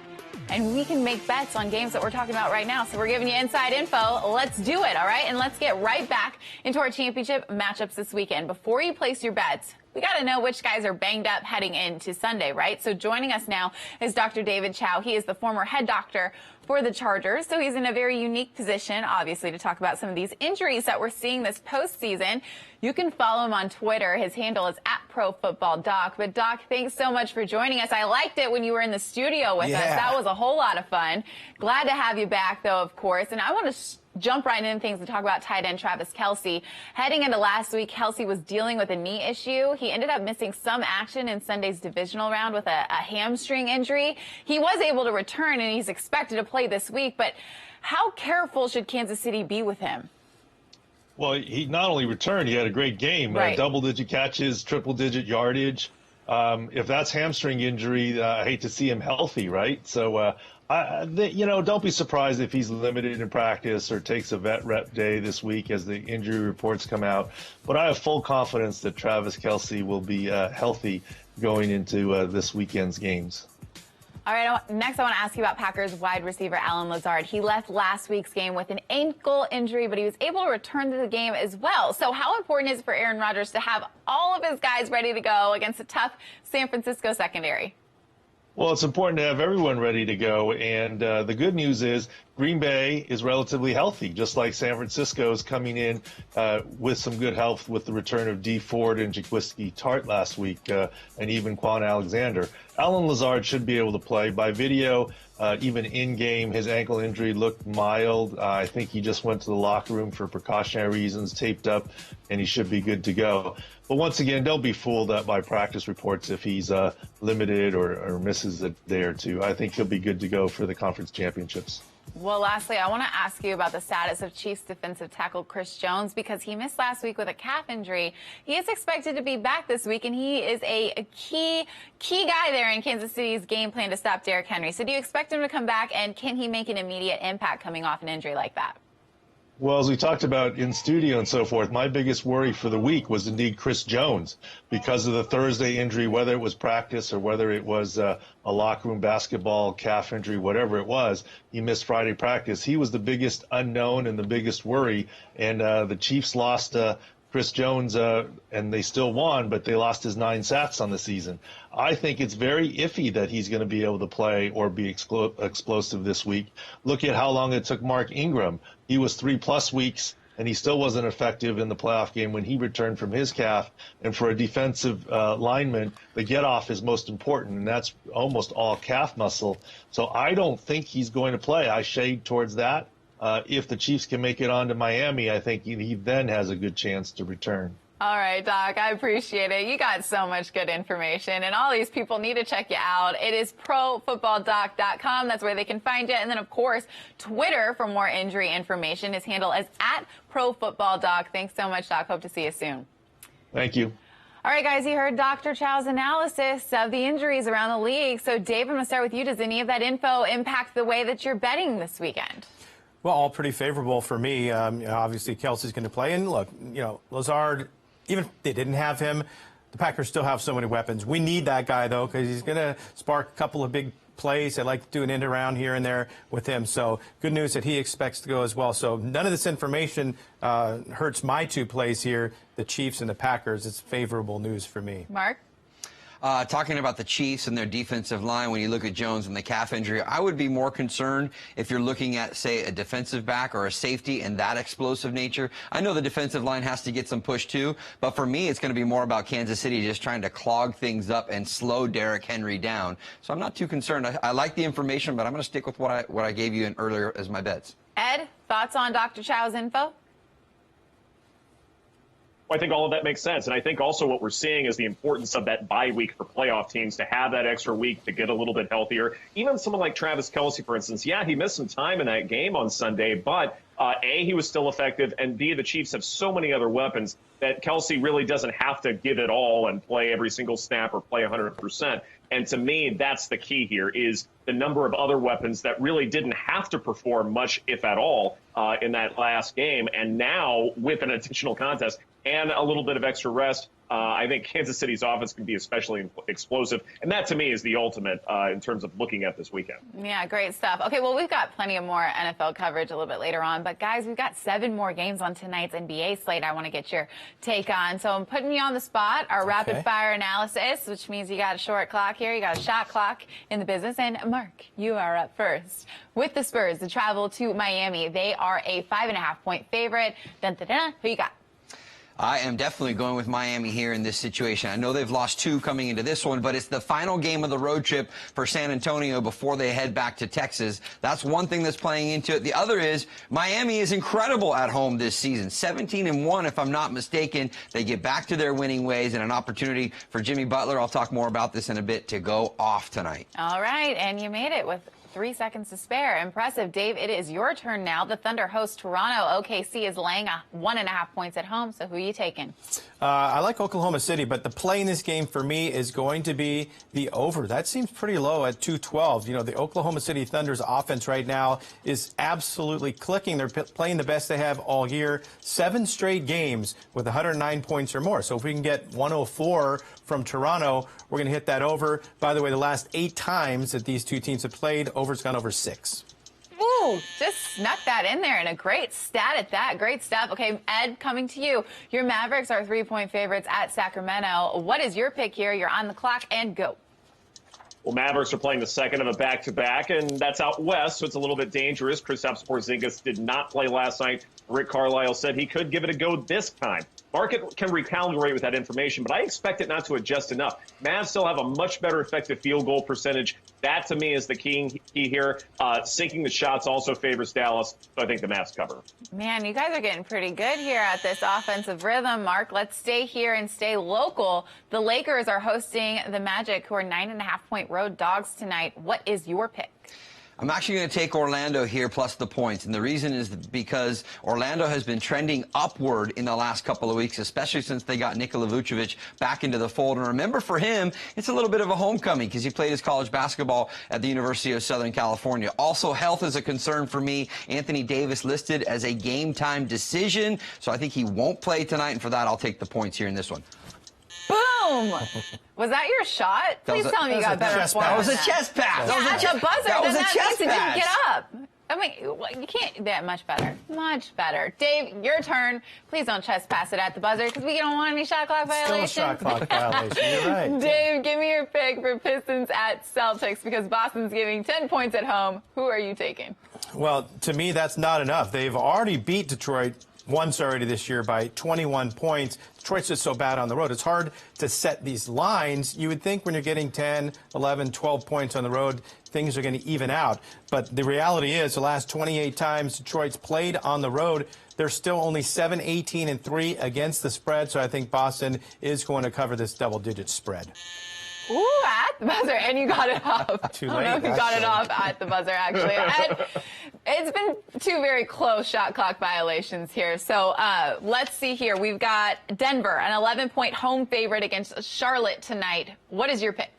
And we can make bets on games that we're talking about right now. So we're giving you inside info. Let's do it, all right? And let's get right back into our championship matchups this weekend. Before you place your bets, we got to know which guys are banged up heading into Sunday, right? So joining us now is Dr. David Chow. He is the former head doctor for the Chargers. So he's in a very unique position, obviously, to talk about some of these injuries that we're seeing this postseason. You can follow him on Twitter. His handle is @ProFootballDoc. But Doc, thanks so much for joining us. I liked it when you were in the studio with us. That was a whole lot of fun. Glad to have you back, though, of course. And I want to jump right into things and talk about tight end Travis Kelce. Heading into last week, Kelce was dealing with a knee issue. He ended up missing some action in Sunday's divisional round with a hamstring injury. He was able to return, and he's expected to play this week. But how careful should Kansas City be with him? Well, he not only returned, he had a great game. Right. Double-digit catches, triple-digit yardage. If that's hamstring injury, I hate to see him healthy, right? So, don't be surprised if he's limited in practice or takes a vet rep day this week as the injury reports come out. But I have full confidence that Travis Kelce will be healthy going into this weekend's games. All right, next I want to ask you about Packers wide receiver Allen Lazard. He left last week's game with an ankle injury, but he was able to return to the game as well. So how important is it for Aaron Rodgers to have all of his guys ready to go against a tough San Francisco secondary? Well, it's important to have everyone ready to go, and the good news is Green Bay is relatively healthy, just like San Francisco is coming in with some good health with the return of Dee Ford and Jaquiski Tart last week, and even Quan Alexander. Allen Lazard should be able to play. By video, even in-game, his ankle injury looked mild. I think he just went to the locker room for precautionary reasons, taped up, and he should be good to go. But once again, don't be fooled by practice reports if he's limited or misses a day or two. I think he'll be good to go for the conference championships. Well, lastly, I want to ask you about the status of Chiefs defensive tackle Chris Jones because he missed last week with a calf injury. He is expected to be back this week, and he is a key guy there in Kansas City's game plan to stop Derrick Henry. So do you expect him to come back, and can he make an immediate impact coming off an injury like that? Well, as we talked about in studio and so forth, my biggest worry for the week was indeed Chris Jones because of the Thursday injury, whether it was practice or whether it was a locker room basketball calf injury, whatever it was. He missed Friday practice. He was the biggest unknown and the biggest worry, and the Chiefs lost Chris Jones, and they still won, but they lost his 9 sacks on the season. I think it's very iffy that he's going to be able to play or be explosive this week. Look at how long it took Mark Ingram. He was 3+ weeks, and he still wasn't effective in the playoff game when he returned from his calf. And for a defensive lineman, the get-off is most important, and that's almost all calf muscle. So I don't think he's going to play. I shade towards that. If the Chiefs can make it on to Miami, I think he then has a good chance to return. All right, Doc, I appreciate it. You got so much good information, and all these people need to check you out. It is ProFootballDoc.com. That's where they can find you. And then, of course, Twitter for more injury information. His handle is @ProFootballDoc. Thanks so much, Doc. Hope to see you soon. Thank you. All right, guys, you heard Dr. Chow's analysis of the injuries around the league. So, Dave, I'm going to start with you. Does any of that info impact the way that you're betting this weekend? Well, all pretty favorable for me. Obviously, Kelce's going to play. And look, Lazard, even if they didn't have him, the Packers still have so many weapons. We need that guy, though, because he's going to spark a couple of big plays. They like to do an end around here and there with him. So good news that he expects to go as well. So none of this information hurts my 2 plays here, the Chiefs and the Packers. It's favorable news for me. Mark? Talking about the Chiefs and their defensive line, when you look at Jones and the calf injury, I would be more concerned if you're looking at, say, a defensive back or a safety and that explosive nature. I know the defensive line has to get some push too, but for me, it's going to be more about Kansas City just trying to clog things up and slow Derrick Henry down. So I'm not too concerned. I like the information, but I'm going to stick with what I gave you earlier as my bets. Ed, thoughts on Dr. Chow's info? Well, I think all of that makes sense. And I think also what we're seeing is the importance of that bye week for playoff teams to have that extra week to get a little bit healthier. Even someone like Travis Kelce, for instance, yeah, he missed some time in that game on Sunday, but A, he was still effective, and B, the Chiefs have so many other weapons that Kelce really doesn't have to give it all and play every single snap or play 100%. And to me, that's the key here is the number of other weapons that really didn't have to perform much, if at all, in that last game. And now, with an additional contest and a little bit of extra rest, I think Kansas City's offense can be especially explosive. And that, to me, is the ultimate in terms of looking at this weekend. Yeah, great stuff. Okay, well, we've got plenty of more NFL coverage a little bit later on. But, guys, we've got 7 more games on tonight's NBA slate I want to get your take on. So I'm putting you on the spot, our rapid-fire analysis, which means you got a short clock here. You got a shot clock in the business. And, Mark, you are up first. With the Spurs to travel to Miami, they are a 5.5-point favorite. Dun-dun-dun. Who you got? I am definitely going with Miami here in this situation. I know they've lost 2 coming into this one, but it's the final game of the road trip for San Antonio before they head back to Texas. That's one thing that's playing into it. The other is Miami is incredible at home this season. 17-1, if I'm not mistaken. They get back to their winning ways and an opportunity for Jimmy Butler. I'll talk more about this in a bit to go off tonight. All right, and you made it with 3 seconds to spare. Impressive. Dave, it is your turn now. The Thunder host Toronto. OKC is laying 1.5 points at home. So who are you taking? I like Oklahoma City, but the play in this game for me is going to be the over. That seems pretty low at 212. You know, the Oklahoma City Thunder's offense right now is absolutely clicking. They're playing the best they have all year. 7 straight games with 109 points or more. So if we can get 104 from Toronto, we're going to hit that over. By the way, the last 8 times that these two teams have played, over's gone over 6. Ooh, just snuck that in there, and a great stat at that. Great stuff. Okay, Ed, coming to you. Your Mavericks are 3-point favorites at Sacramento. What is your pick here? You're on the clock, and go. Well, Mavericks are playing the second of a back-to-back, and that's out west, so it's a little bit dangerous. Kristaps Porzingis did not play last night. Rick Carlisle said he could give it a go this time. Market can recalibrate with that information, but I expect it not to adjust enough. Mavs still have a much better effective field goal percentage. That, to me, is the key here. Sinking the shots also favors Dallas, so I think the Mavs cover. Man, you guys are getting pretty good here at this offensive rhythm. Mark, let's stay here and stay local. The Lakers are hosting the Magic, who are 9.5-point road dogs tonight. What is your pick? I'm actually going to take Orlando here plus the points, and the reason is because Orlando has been trending upward in the last couple of weeks, especially since they got Nikola Vucevic back into the fold. And remember, for him, it's a little bit of a homecoming because he played his college basketball at the University of Southern California. Also, health is a concern for me. Anthony Davis listed as a game-time decision, so I think he won't play tonight, and for that, I'll take the points here in this one. Boom! Was that your shot? Please tell me you got better form. That was a chest pass. Yeah, at the buzzer. That was a It chest pass. didn't get up. I mean, you can't. That much better. Much better. Dave, your turn. Please don't chest pass it at the buzzer because we don't want any shot clock violations. Still a shot clock violation. You're right. Dave, give me your pick for Pistons at Celtics because Boston's giving 10 points at home. Who are you taking? Well, to me, that's not enough. They've already beat Detroit once already this year by 21 points. Detroit's just so bad on the road. It's hard to set these lines. You would think when you're getting 10, 11, 12 points on the road, things are going to even out. But the reality is the last 28 times Detroit's played on the road, they're still only 7-18-3 against the spread. So I think Boston is going to cover this double-digit spread. Ooh, at the buzzer, and you got it off. Too late. I don't know if you got it off at the buzzer, actually. And it's been 2 very close shot clock violations here. So let's see here. We've got Denver, an 11-point home favorite against Charlotte tonight. What is your pick?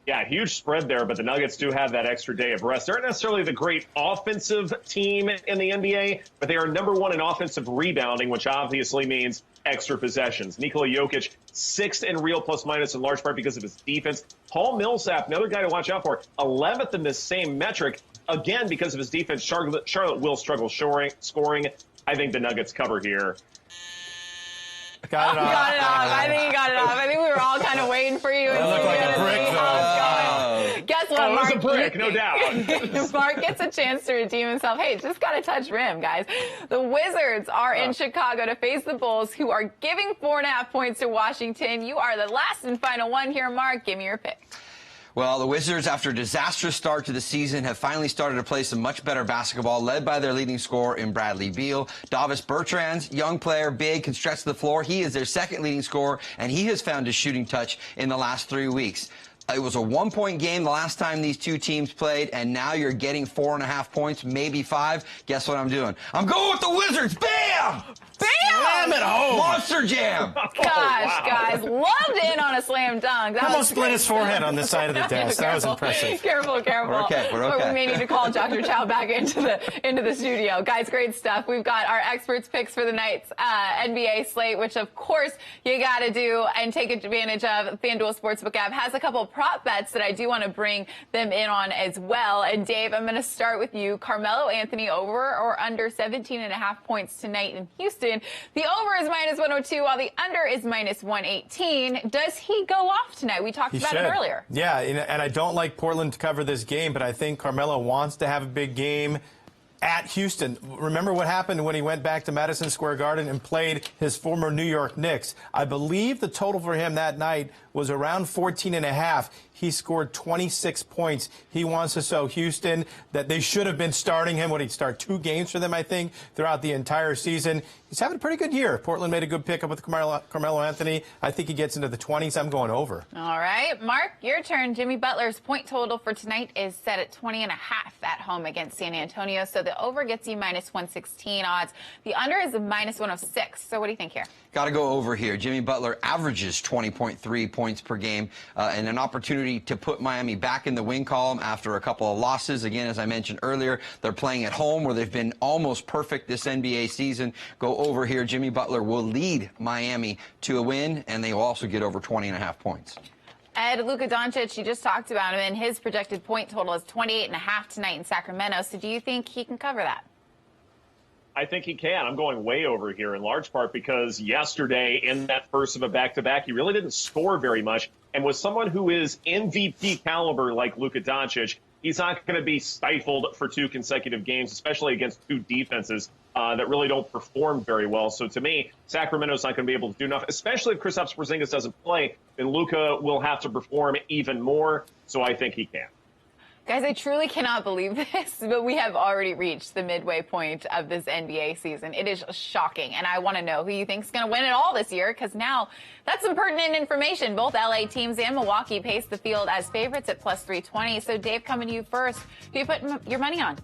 Yeah, huge spread there, but the Nuggets do have that extra day of rest. They aren't necessarily the great offensive team in the NBA, but they are #1 in offensive rebounding, which obviously means extra possessions. Nikola Jokic, 6th in real plus-minus in large part because of his defense. Paul Millsap, another guy to watch out for, 11th in this same metric, again because of his defense. Charlotte will struggle scoring. I think the Nuggets cover here. Got it off. Got it off. I think you got it off. I think we were all kind of waiting for you. That looked like a brick, though. Guess what, Mark? It was a brick, no doubt. Mark gets a chance to redeem himself. Hey, just got to touch rim, guys. The Wizards are in Chicago to face the Bulls, who are giving 4.5 points to Washington. You are the last and final one here, Mark. Give me your pick. Well, the Wizards, after a disastrous start to the season, have finally started to play some much better basketball, led by their leading scorer in Bradley Beal. Davis Bertans, young player, big, can stretch the floor. He is their second leading scorer, and he has found his shooting touch in the last 3 weeks. It was a 1-point game the last time these two teams played, and now you're getting 4.5 points, maybe 5. Guess what I'm doing? I'm going with the Wizards. Bam! Bam! Slam it home. Monster jam. Gosh, guys, loved in on a slam dunk. That Almost split his forehead on this side of the desk. That was impressive. Careful. We're okay. But we may need to call Dr. Chow back into the studio. Guys, great stuff. We've got our experts' picks for the night's NBA slate, which, of course, you got to do and take advantage of. FanDuel Sportsbook app has a couple of prop bets that I do want to bring them in on as well. And, Dave, I'm going to start with you. Carmelo Anthony over or under 17.5 points tonight in Houston. The over is -102, while the under is -118. Does he go off tonight? We talked about it earlier. Yeah, and I don't like Portland to cover this game, but I think Carmelo wants to have a big game at Houston. Remember what happened when he went back to Madison Square Garden and played his former New York Knicks. I believe the total for him that night was around 14.5. He scored 26 points. He wants to show Houston that they should have been starting him. Would he start 2 games for them, I think, throughout the entire season? He's having a pretty good year. Portland made a good pickup with Carmelo Anthony. I think he gets into the 20s. I'm going over. All right, Mark, your turn. Jimmy Butler's point total for tonight is set at 20.5 at home against San Antonio. So the over gets you -116 odds. The under is a -106. So what do you think here? Got to go over here. Jimmy Butler averages 20.3 points per game and an opportunity to put Miami back in the win column after a couple of losses. Again, as I mentioned earlier, they're playing at home where they've been almost perfect this NBA season. Go over here. Jimmy Butler will lead Miami to a win, and they will also get over 20.5 points. Ed, Luka Doncic, you just talked about him, and his projected point total is 28.5 tonight in Sacramento. So do you think he can cover that? I think he can. I'm going way over here in large part because yesterday in that first of a back-to-back, he really didn't score very much. And with someone who is MVP caliber like Luka Doncic, he's not going to be stifled for 2 consecutive games, especially against 2 defenses that really don't perform very well. So to me, Sacramento's not going to be able to do enough, especially if Kristaps Porzingis doesn't play. Then Luka will have to perform even more. So I think he can. Guys, I truly cannot believe this, but we have already reached the midway point of this NBA season. It is shocking, and I want to know who you think is going to win it all this year, because now that's some pertinent information. Both LA teams and Milwaukee pace the field as favorites at +320. So, Dave, coming to you first, who you put your money on?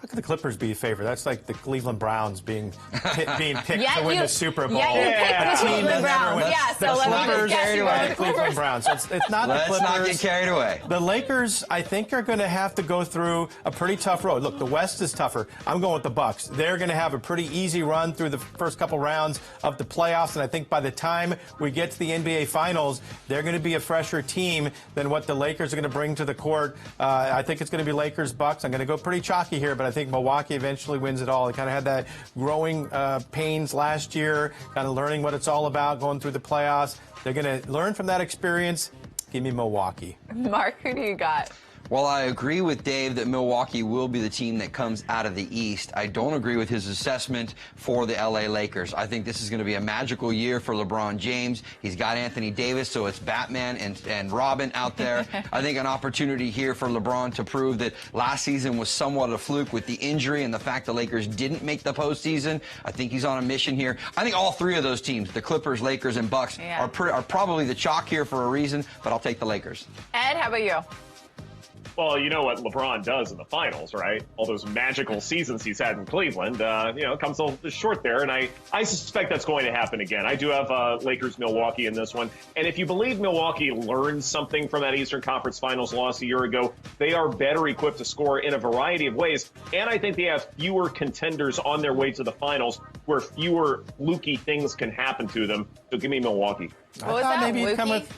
How could the Clippers be a favorite? That's like the Cleveland Browns being picked to win the Super Bowl. Yeah, you picked the Cleveland Browns. Yeah, so let me just guess you were the Cleveland Browns. So it's not the Clippers. Let's not get carried away. The Lakers, I think, are going to have to go through a pretty tough road. Look, the West is tougher. I'm going with the Bucks. They're going to have a pretty easy run through the first couple rounds of the playoffs, and I think by the time we get to the NBA Finals, they're going to be a fresher team than what the Lakers are going to bring to the court. I think it's going to be Lakers-Bucks. I'm going to go pretty chalky here, but I think Milwaukee eventually wins it all. They kind of had that growing pains last year, kind of learning what it's all about, going through the playoffs. They're going to learn from that experience. Give me Milwaukee. Mark, who do you got? Well, I agree with Dave that Milwaukee will be the team that comes out of the East. I don't agree with his assessment for the LA Lakers. I think this is going to be a magical year for LeBron James. He's got Anthony Davis, so it's Batman and Robin out there. I think an opportunity here for LeBron to prove that last season was somewhat a fluke with the injury and the fact the Lakers didn't make the postseason. I think he's on a mission here. I think all 3 of those teams, the Clippers, Lakers, and Bucks, are probably the chalk here for a reason, but I'll take the Lakers. Ed, how about you? Well, you know what LeBron does in the finals, right? All those magical seasons he's had in Cleveland, comes a little short there. And I suspect that's going to happen again. I do have Lakers-Milwaukee in this one. And if you believe Milwaukee learned something from that Eastern Conference Finals loss a year ago, they are better equipped to score in a variety of ways. And I think they have fewer contenders on their way to the finals where fewer fluky things can happen to them. So give me Milwaukee. What was that, maybe come with...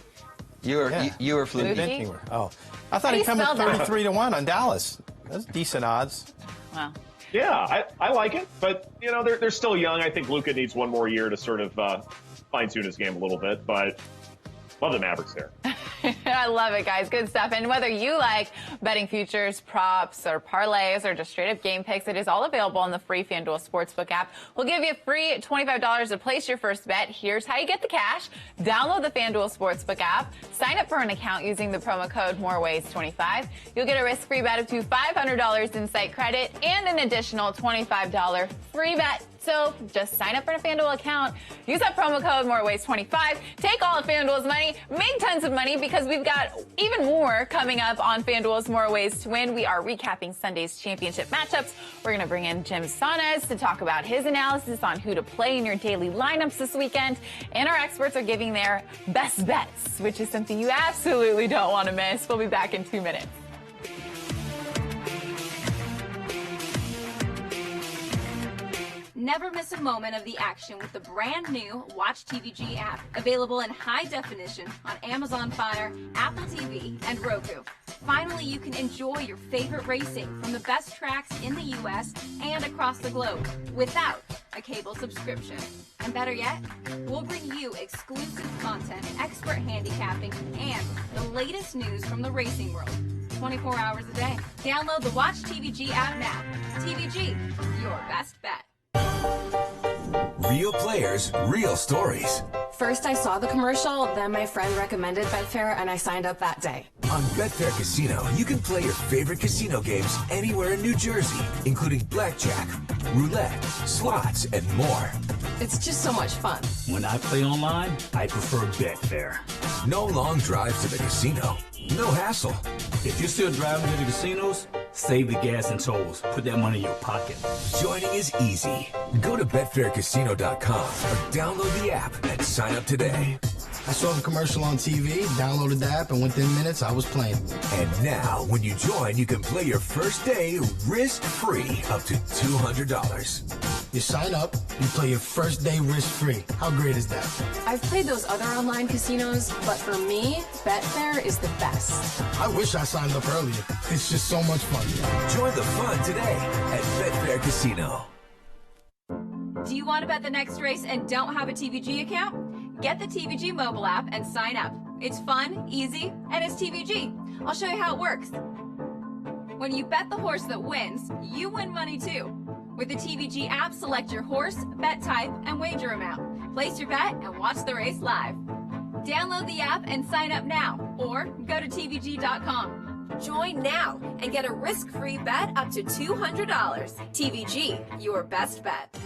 You were fluky. Oh, I thought he'd come with 33-1 on Dallas. That's decent odds. Wow. Yeah, I like it, but they're still young. I think Luka needs one more year to sort of fine tune his game a little bit. But Love the Mavericks there. I love it, guys. Good stuff. And whether you like betting futures, props, or parlays, or just straight up game picks, it is all available on the free FanDuel Sportsbook app. We'll give you free $25 to place your first bet. Here's how you get the cash. Download the FanDuel Sportsbook app. Sign up for an account using the promo code MOREWAYS25. You'll get a risk-free bet up to $500 in site credit and an additional $25 free bet. So just sign up for a FanDuel account, use that promo code MOREWAYS25, take all of FanDuel's money, make tons of money, because we've got even more coming up on FanDuel's More Ways to Win. We are recapping Sunday's championship matchups. We're going to bring in Jim Saunez to talk about his analysis on who to play in your daily lineups this weekend. And our experts are giving their best bets, which is something you absolutely don't want to miss. We'll be back in 2 minutes. Never miss a moment of the action with the brand new Watch TVG app, available in high definition on Amazon Fire, Apple TV, and Roku. Finally, you can enjoy your favorite racing from the best tracks in the U.S. and across the globe without a cable subscription. And better yet, we'll bring you exclusive content, expert handicapping, and the latest news from the racing world 24 hours a day. Download the Watch TVG app now. TVG, your best bet. Real players, real stories. First, I saw the commercial, then my friend recommended Betfair, and I signed up that day. On Betfair Casino, you can play your favorite casino games anywhere in New Jersey, including blackjack, roulette, slots, and more. It's just so much fun. When I play online, I prefer Betfair. No long drives to the casino. No hassle. If you're still driving to the casinos, save the gas and tolls. Put that money in your pocket. Joining is easy. Go to BetfairCasino.com or download the app and sign up today. I saw the commercial on TV, downloaded the app, and within minutes I was playing. And now, when you join, you can play your first day risk-free up to $200. You sign up, you play your first day risk-free. How great is that? I've played those other online casinos, but for me, Betfair is the best. I wish I signed up earlier. It's just so much fun. Join the fun today at Betfair Casino. Do you want to bet the next race and don't have a TVG account? Get the TVG mobile app and sign up. It's fun, easy, and it's TVG. I'll show you how it works. When you bet the horse that wins, you win money too. With the TVG app, select your horse, bet type, and wager amount. Place your bet and watch the race live. Download the app and sign up now, or go to TVG.com. Join now and get a risk-free bet up to $200. TVG, your best bet.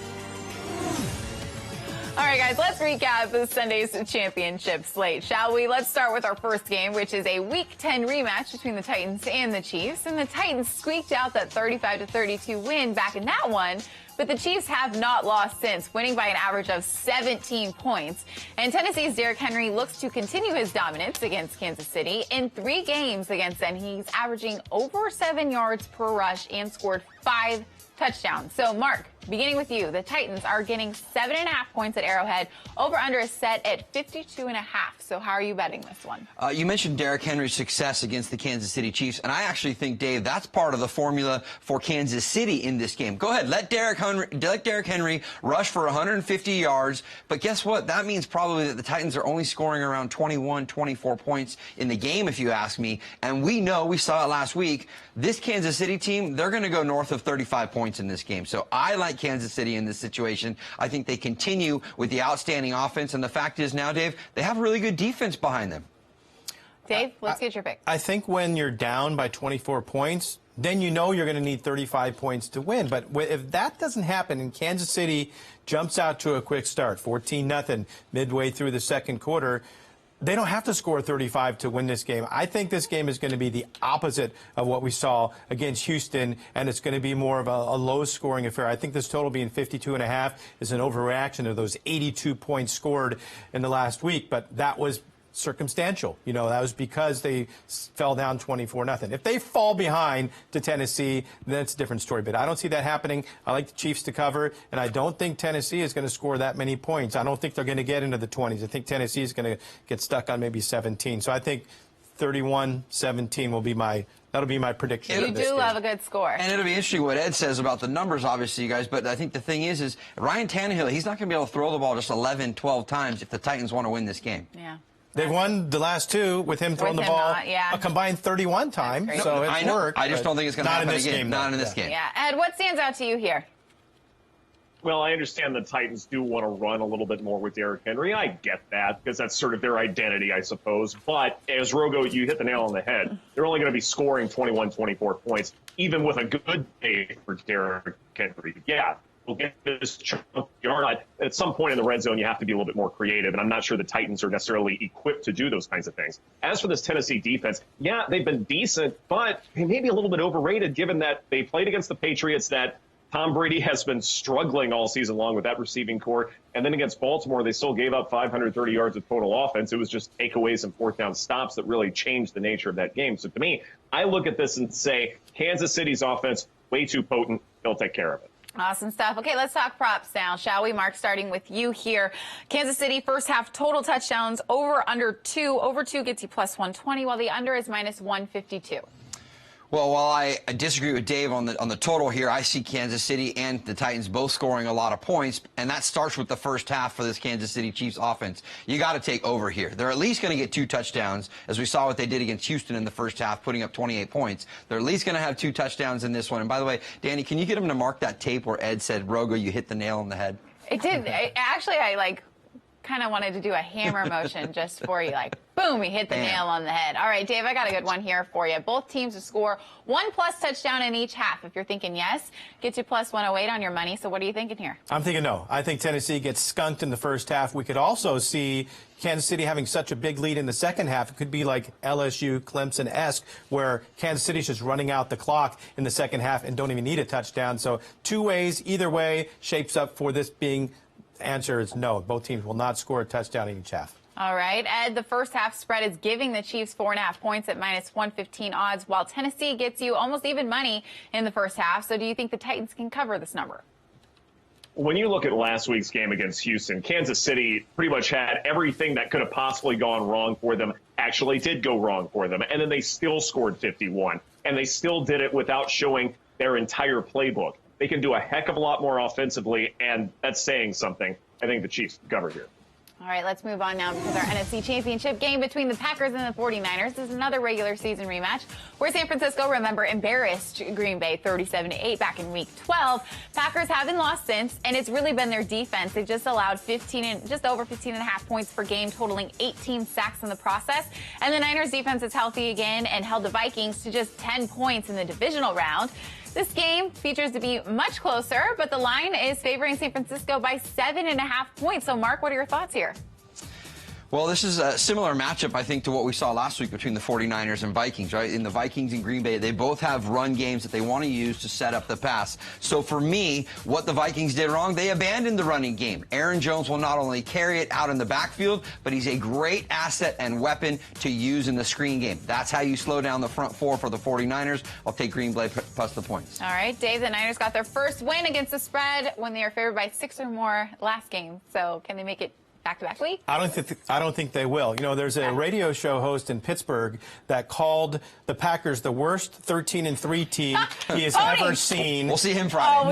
All right, guys, let's recap the Sunday's championship slate, shall we? Let's start with our first game, which is a Week 10 rematch between the Titans and the Chiefs. And the Titans squeaked out that 35-32 win back in that one, but the Chiefs have not lost since, winning by an average of 17 points. And Tennessee's Derrick Henry looks to continue his dominance against Kansas City. In 3 games against them, he's averaging over 7 yards per rush and scored 5 touchdowns. So, Mark, beginning with you, the Titans are getting 7.5 points at Arrowhead. Over under is set at 52.5. So how are you betting this one? You mentioned Derrick Henry's success against the Kansas City Chiefs, and I actually think, Dave, that's part of the formula for Kansas City in this game. Go ahead, let Derrick Henry rush for 150 yards, but guess what? That means probably that the Titans are only scoring around 21, 24 points in the game, if you ask me. And we know, we saw it last week, this Kansas City team, they're going to go north of 35 points in this game. So I like Kansas City in this situation. I think they continue with the outstanding offense, and the fact is now, Dave, they have a really good defense behind them. Dave, let's get your pick. I think when you're down by 24 points, then you know you're going to need 35 points to win. But if that doesn't happen and Kansas City jumps out to a quick start, 14-0 midway through the second quarter, they don't have to score 35 to win this game. I think this game is going to be the opposite of what we saw against Houston, and it's going to be more of a low-scoring affair. I think this total being 52.5 is an overreaction of those 82 points scored in the last week, but that was circumstantial. You know, that was because they fell down 24-0. If they fall behind to Tennessee, then it's a different story. But I don't see that happening. I like the Chiefs to cover, and I don't think Tennessee is going to score that many points. I don't think they're going to get into the 20s. I think Tennessee is going to get stuck on maybe 17. So I think 31-17 will be that'll be my prediction. You do love a good score. And it'll be interesting what Ed says about the numbers, obviously, you guys. But I think the thing is Ryan Tannehill, he's not going to be able to throw the ball just 11, 12 times if the Titans want to win this game. Yeah. They've won the last two with him throwing the ball a combined 31 times, so it's worked. I just don't think it's going to happen again. Not in this game. Yeah. Ed, what stands out to you here? Well, I understand the Titans do want to run a little bit more with Derrick Henry. I get that because that's sort of their identity, I suppose. But as Rogo, you hit the nail on the head. They're only going to be scoring 21, 24 points, even with a good day for Derrick Henry. Yeah, we'll get this chunk yard. At some point in the red zone, you have to be a little bit more creative, and I'm not sure the Titans are necessarily equipped to do those kinds of things. As for this Tennessee defense, yeah, they've been decent, but they may be a little bit overrated given that they played against the Patriots that Tom Brady has been struggling all season long with that receiving core. And then against Baltimore, they still gave up 530 yards of total offense. It was just takeaways and fourth down stops that really changed the nature of that game. So to me, I look at this and say, Kansas City's offense, way too potent. They'll take care of it. Awesome stuff. Okay, let's talk props now, shall we? Mark, starting with you here. Kansas City, first half total touchdowns, over under 2. Over 2 gets you plus 120, while the under is minus 152. Well, while I disagree with Dave on the total here, I see Kansas City and the Titans both scoring a lot of points, and that starts with the first half for this Kansas City Chiefs offense. You got to take over here. They're at least going to get 2 touchdowns, as we saw what they did against Houston in the first half, putting up 28 points. They're at least going to have 2 touchdowns in this one. And by the way, Danny, can you get him to mark that tape where Ed said, Rogo, you hit the nail on the head? It did. I kind of wanted to do a hammer motion just for you, like, boom, he hit the nail on the head. All right, Dave, I got a good one here for you. Both teams to score 1+ touchdown in each half. If you're thinking yes, gets you plus 108 on your money. So what are you thinking here? I'm thinking no. I think Tennessee gets skunked in the first half. We could also see Kansas City having such a big lead in the second half. It could be like LSU, Clemson-esque, where Kansas City's just running out the clock in the second half and don't even need a touchdown. So 2 ways, either way, shapes up for this being. Answer is no. Both teams will not score a touchdown in each half. All right, Ed, the first half spread is giving the Chiefs 4.5 points at minus 115 odds, while Tennessee gets you almost even money in the first half. So do you think the Titans can cover this number? When you look at last week's game against Houston, Kansas City pretty much had everything that could have possibly gone wrong for them actually did go wrong for them. And then they still scored 51. And they still did it without showing their entire playbook. They can do a heck of a lot more offensively, and that's saying something. I think the Chiefs cover here. All right, let's move on now because our NFC Championship game between the Packers and the 49ers is another regular season rematch where San Francisco, remember, embarrassed Green Bay 37-8 back in Week 12. Packers haven't lost since, and it's really been their defense. They just allowed just over 15.5 points per game, totaling 18 sacks in the process. And the Niners defense is healthy again and held the Vikings to just 10 points in the divisional round. This game features to be much closer, but the line is favoring San Francisco by 7.5 points. So, Mark, what are your thoughts here? Well, this is a similar matchup, I think, to what we saw last week between the 49ers and Vikings, right? In the Vikings and Green Bay, they both have run games that they want to use to set up the pass. So for me, what the Vikings did wrong, they abandoned the running game. Aaron Jones will not only carry it out in the backfield, but he's a great asset and weapon to use in the screen game. That's how you slow down the front four for the 49ers. I'll take Green Bay plus the points. All right, Dave, the Niners got their first win against the spread when they were favored by 6 or more last game. So can they make it back-to-back week? I don't think they will. You know, there's a radio show host in Pittsburgh that called the Packers the worst 13-3 team he has ever seen. We'll see him Friday.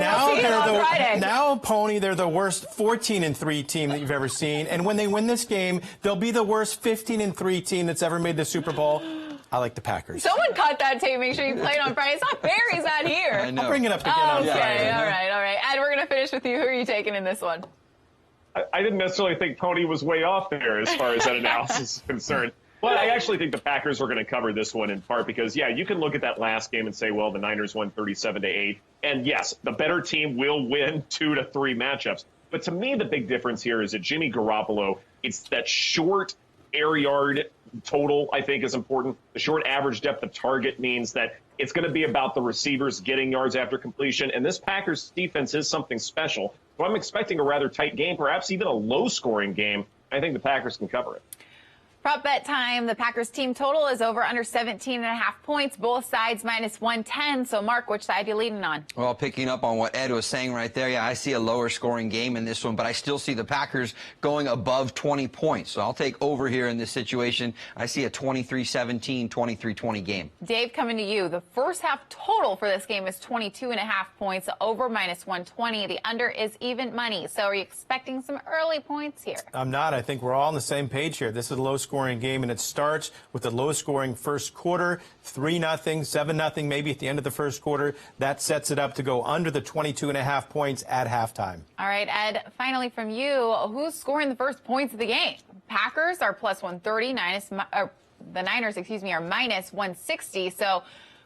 Now, Pony, they're the worst 14-3 team that you've ever seen. And when they win this game, they'll be the worst 15-3 team that's ever made the Super Bowl. I like the Packers. Someone caught that tape. Make sure you play it on Friday. It's not fair. He's not here. I know. I'll bring it up again on Friday. All right. Ed, we're going to finish with you. Who are you taking in this one? I didn't necessarily think Pony was way off there as far as that analysis is concerned. But I actually think the Packers are going to cover this one in part because, yeah, you can look at that last game and say, well, the Niners won 37-8. And, yes, the better team will win 2 to 3 matchups. But to me, the big difference here is that Jimmy Garoppolo, it's that short air yard total, I think, is important. The short average depth of target means that it's going to be about the receivers getting yards after completion. And this Packers defense is something special. So I'm expecting a rather tight game, perhaps even a low-scoring game. I think the Packers can cover it. Prop bet time. The Packers team total is over under 17.5 points. Both sides minus 110. So, Mark, which side are you leaning on? Well, picking up on what Ed was saying right there, yeah, I see a lower scoring game in this one, but I still see the Packers going above 20 points. So I'll take over here in this situation. I see a 23-17, 23-20 game. Dave, coming to you. The first half total for this game is 22.5 points, over minus 120. The under is even money. So are you expecting some early points here? I'm not. I think we're all on the same page here. This is a low score scoring game, and it starts with a low-scoring first quarter, 3-0, 7-0 maybe at the end of the first quarter. That sets it up to go under the 22.5 points at halftime. All right, Ed, finally from you, who's scoring the first points of the game? Packers are plus 130, the Niners, are minus 160. So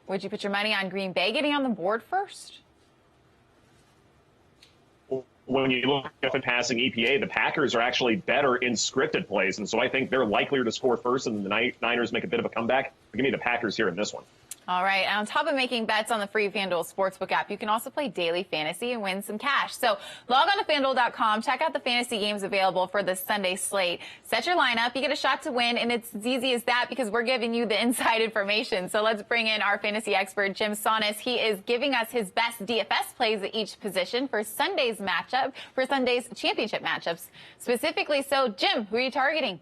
would you put your money on Green Bay getting on the board first? When you look at the passing EPA, the Packers are actually better in scripted plays, and so I think they're likelier to score first, and the Niners make a bit of a comeback. Give me the Packers here in this one. All right. On top of making bets on the free FanDuel Sportsbook app, you can also play daily fantasy and win some cash. So log on to FanDuel.com, check out the fantasy games available for this Sunday slate. Set your lineup. You get a shot to win, and it's as easy as that because we're giving you the inside information. So let's bring in our fantasy expert, Jim Saunis. He is giving us his best DFS plays at each position for Sunday's championship matchups specifically. So, Jim, who are you targeting?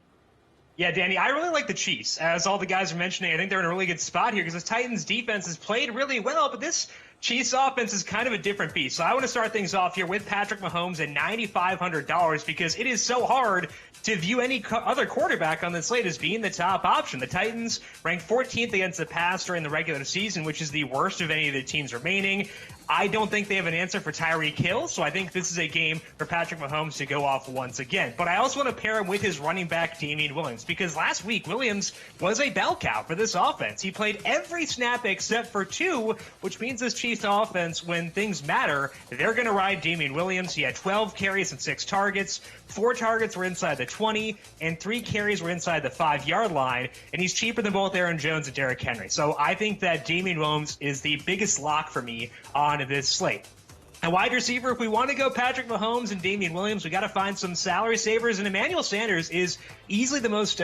Yeah, Danny, I really like the Chiefs. As all the guys are mentioning, I think they're in a really good spot here because the Titans' defense has played really well, but this Chiefs offense is kind of a different beast. So I want to start things off here with Patrick Mahomes at $9,500 because it is so hard to view any other quarterback on the slate as being the top option. The Titans ranked 14th against the pass during the regular season, which is the worst of any of the teams remaining. I don't think they have an answer for Tyreek Hill, so I think this is a game for Patrick Mahomes to go off once again. But I also want to pair him with his running back, Damian Williams, because last week Williams was a bell cow for this offense. He played every snap except for 2, which means this Chiefs offense, when things matter, they're going to ride Damian Williams. He had 12 carries and 6 targets. 4 targets were inside the 20, and 3 carries were inside the 5-yard line, and he's cheaper than both Aaron Jones and Derrick Henry. So I think that Damian Williams is the biggest lock for me on this slate. A wide receiver, if we want to go Patrick Mahomes and Damian Williams, we got to find some salary savers, and Emmanuel Sanders is easily the most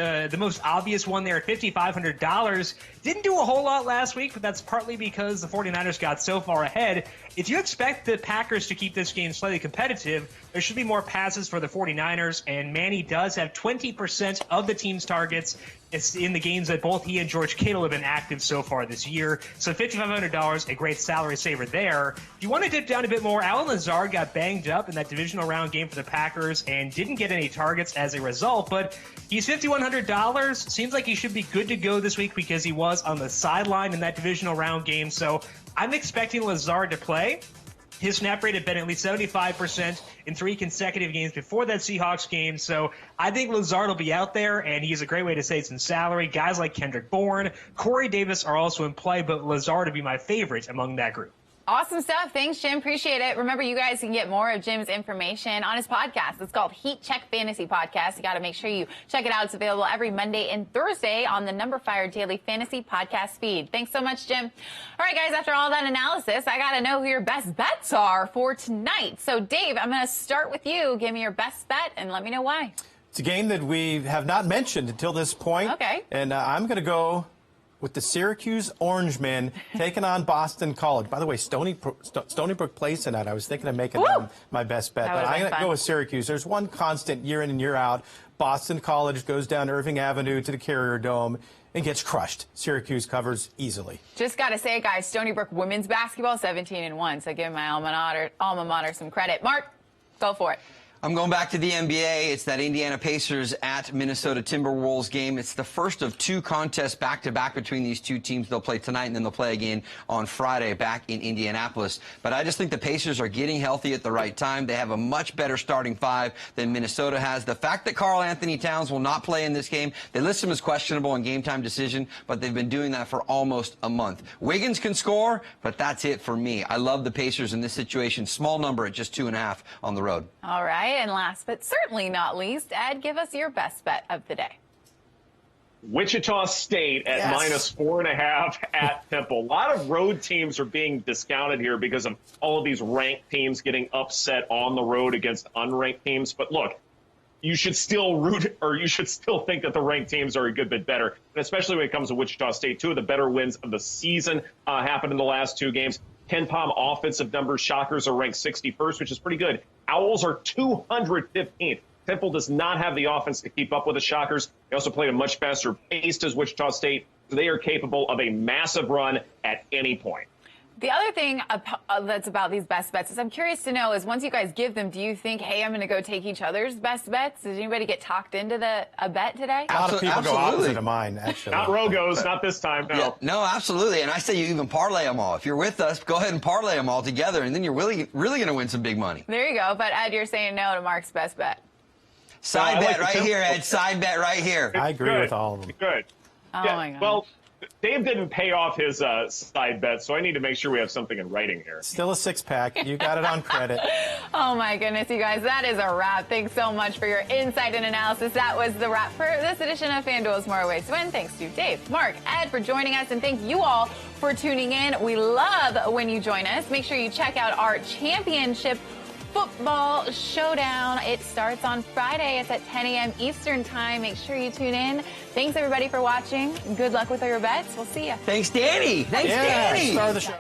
obvious one there at $5,500. Didn't do a whole lot last week, but that's partly because the 49ers got so far ahead. If you expect the Packers to keep this game slightly competitive, there should be more passes for the 49ers, and Manny does have 20% of the team's targets. It's in the games that both he and George Kittle have been active so far this year. So $5,500, a great salary saver there. If you want to dip down a bit more, Allen Lazard got banged up in that divisional round game for the Packers and didn't get any targets as a result, but he's $5,100. Seems like he should be good to go this week because he was on the sideline in that divisional round game. So I'm expecting Lazard to play. His snap rate had been at least 75% in 3 consecutive games before that Seahawks game. So I think Lazard will be out there, and he's a great way to save some salary. Guys like Kendrick Bourne, Corey Davis are also in play, but Lazard would be my favorite among that group. Awesome stuff. Thanks, Jim. Appreciate it. Remember, you guys can get more of Jim's information on his podcast. It's called Heat Check Fantasy Podcast. You got to make sure you check it out. It's available every Monday and Thursday on the Number Fire Daily Fantasy Podcast feed. Thanks so much, Jim. All right, guys, after all that analysis, I got to know who your best bets are for tonight. So, Dave, I'm going to start with you. Give me your best bet and let me know why. It's a game that we have not mentioned until this point. Okay. And I'm going to go with the Syracuse Orangemen taking on Boston College. By the way, Stony Brook plays tonight. I was thinking of making them my best bet. But I'm going to go with Syracuse. There's one constant year in and year out. Boston College goes down Irving Avenue to the Carrier Dome and gets crushed. Syracuse covers easily. Just got to say, guys, Stony Brook women's basketball, 17-1. So give my alma mater some credit. Mark, go for it. I'm going back to the NBA. It's that Indiana Pacers at Minnesota Timberwolves game. It's the first of 2 contests back-to-back between these 2 teams. They'll play tonight, and then they'll play again on Friday back in Indianapolis. But I just think the Pacers are getting healthy at the right time. They have a much better starting 5 than Minnesota has. The fact that Karl Anthony Towns will not play in this game, they list him as questionable on game-time decision, but they've been doing that for almost a month. Wiggins can score, but that's it for me. I love the Pacers in this situation. Small number at just 2.5 on the road. All right. And last but certainly not least, Ed, give us your best bet of the day. Wichita State at -4.5 at Temple. A lot of road teams are being discounted here because of all of these ranked teams getting upset on the road against unranked teams. But look, you should still think that the ranked teams are a good bit better, and especially when it comes to Wichita State. 2 of the better wins of the season happened in the last 2 games. Ken Pom offensive numbers, Shockers are ranked 61st, which is pretty good. Owls are 215th. Temple does not have the offense to keep up with the Shockers. They also played a much faster pace as Wichita State, so they are capable of a massive run at any point. The other thing that's about these best bets is I'm curious to know is once you guys give them, do you think, hey, I'm going to go take each other's best bets? Did anybody get talked into a bet today? A lot of people go opposite of mine, actually. Not Rogos, not this time, no. Yeah, no, absolutely. And I say you even parlay them all. If you're with us, go ahead and parlay them all together, and then you're really going to win some big money. There you go. But Ed, you're saying no to Mark's best bet. Side bet right here, Ed. Side bet right here. I agree with all of them. Good. Oh, yeah, my God. Well, Dave didn't pay off his side bet, so I need to make sure we have something in writing here. Still a six-pack. You got it on credit. Oh, my goodness, you guys. That is a wrap. Thanks so much for your insight and analysis. That was the wrap for this edition of FanDuel's More Ways to Win. Thanks to Dave, Mark, Ed for joining us, and thank you all for tuning in. We love when you join us. Make sure you check out our championship football showdown. It starts on Friday. It's at 10 a.m. Eastern time. Make sure you tune in. Thanks, everybody, for watching. Good luck with all your bets. We'll see you. Thanks, Danny. Thanks, Yeah, Danny. star of the show.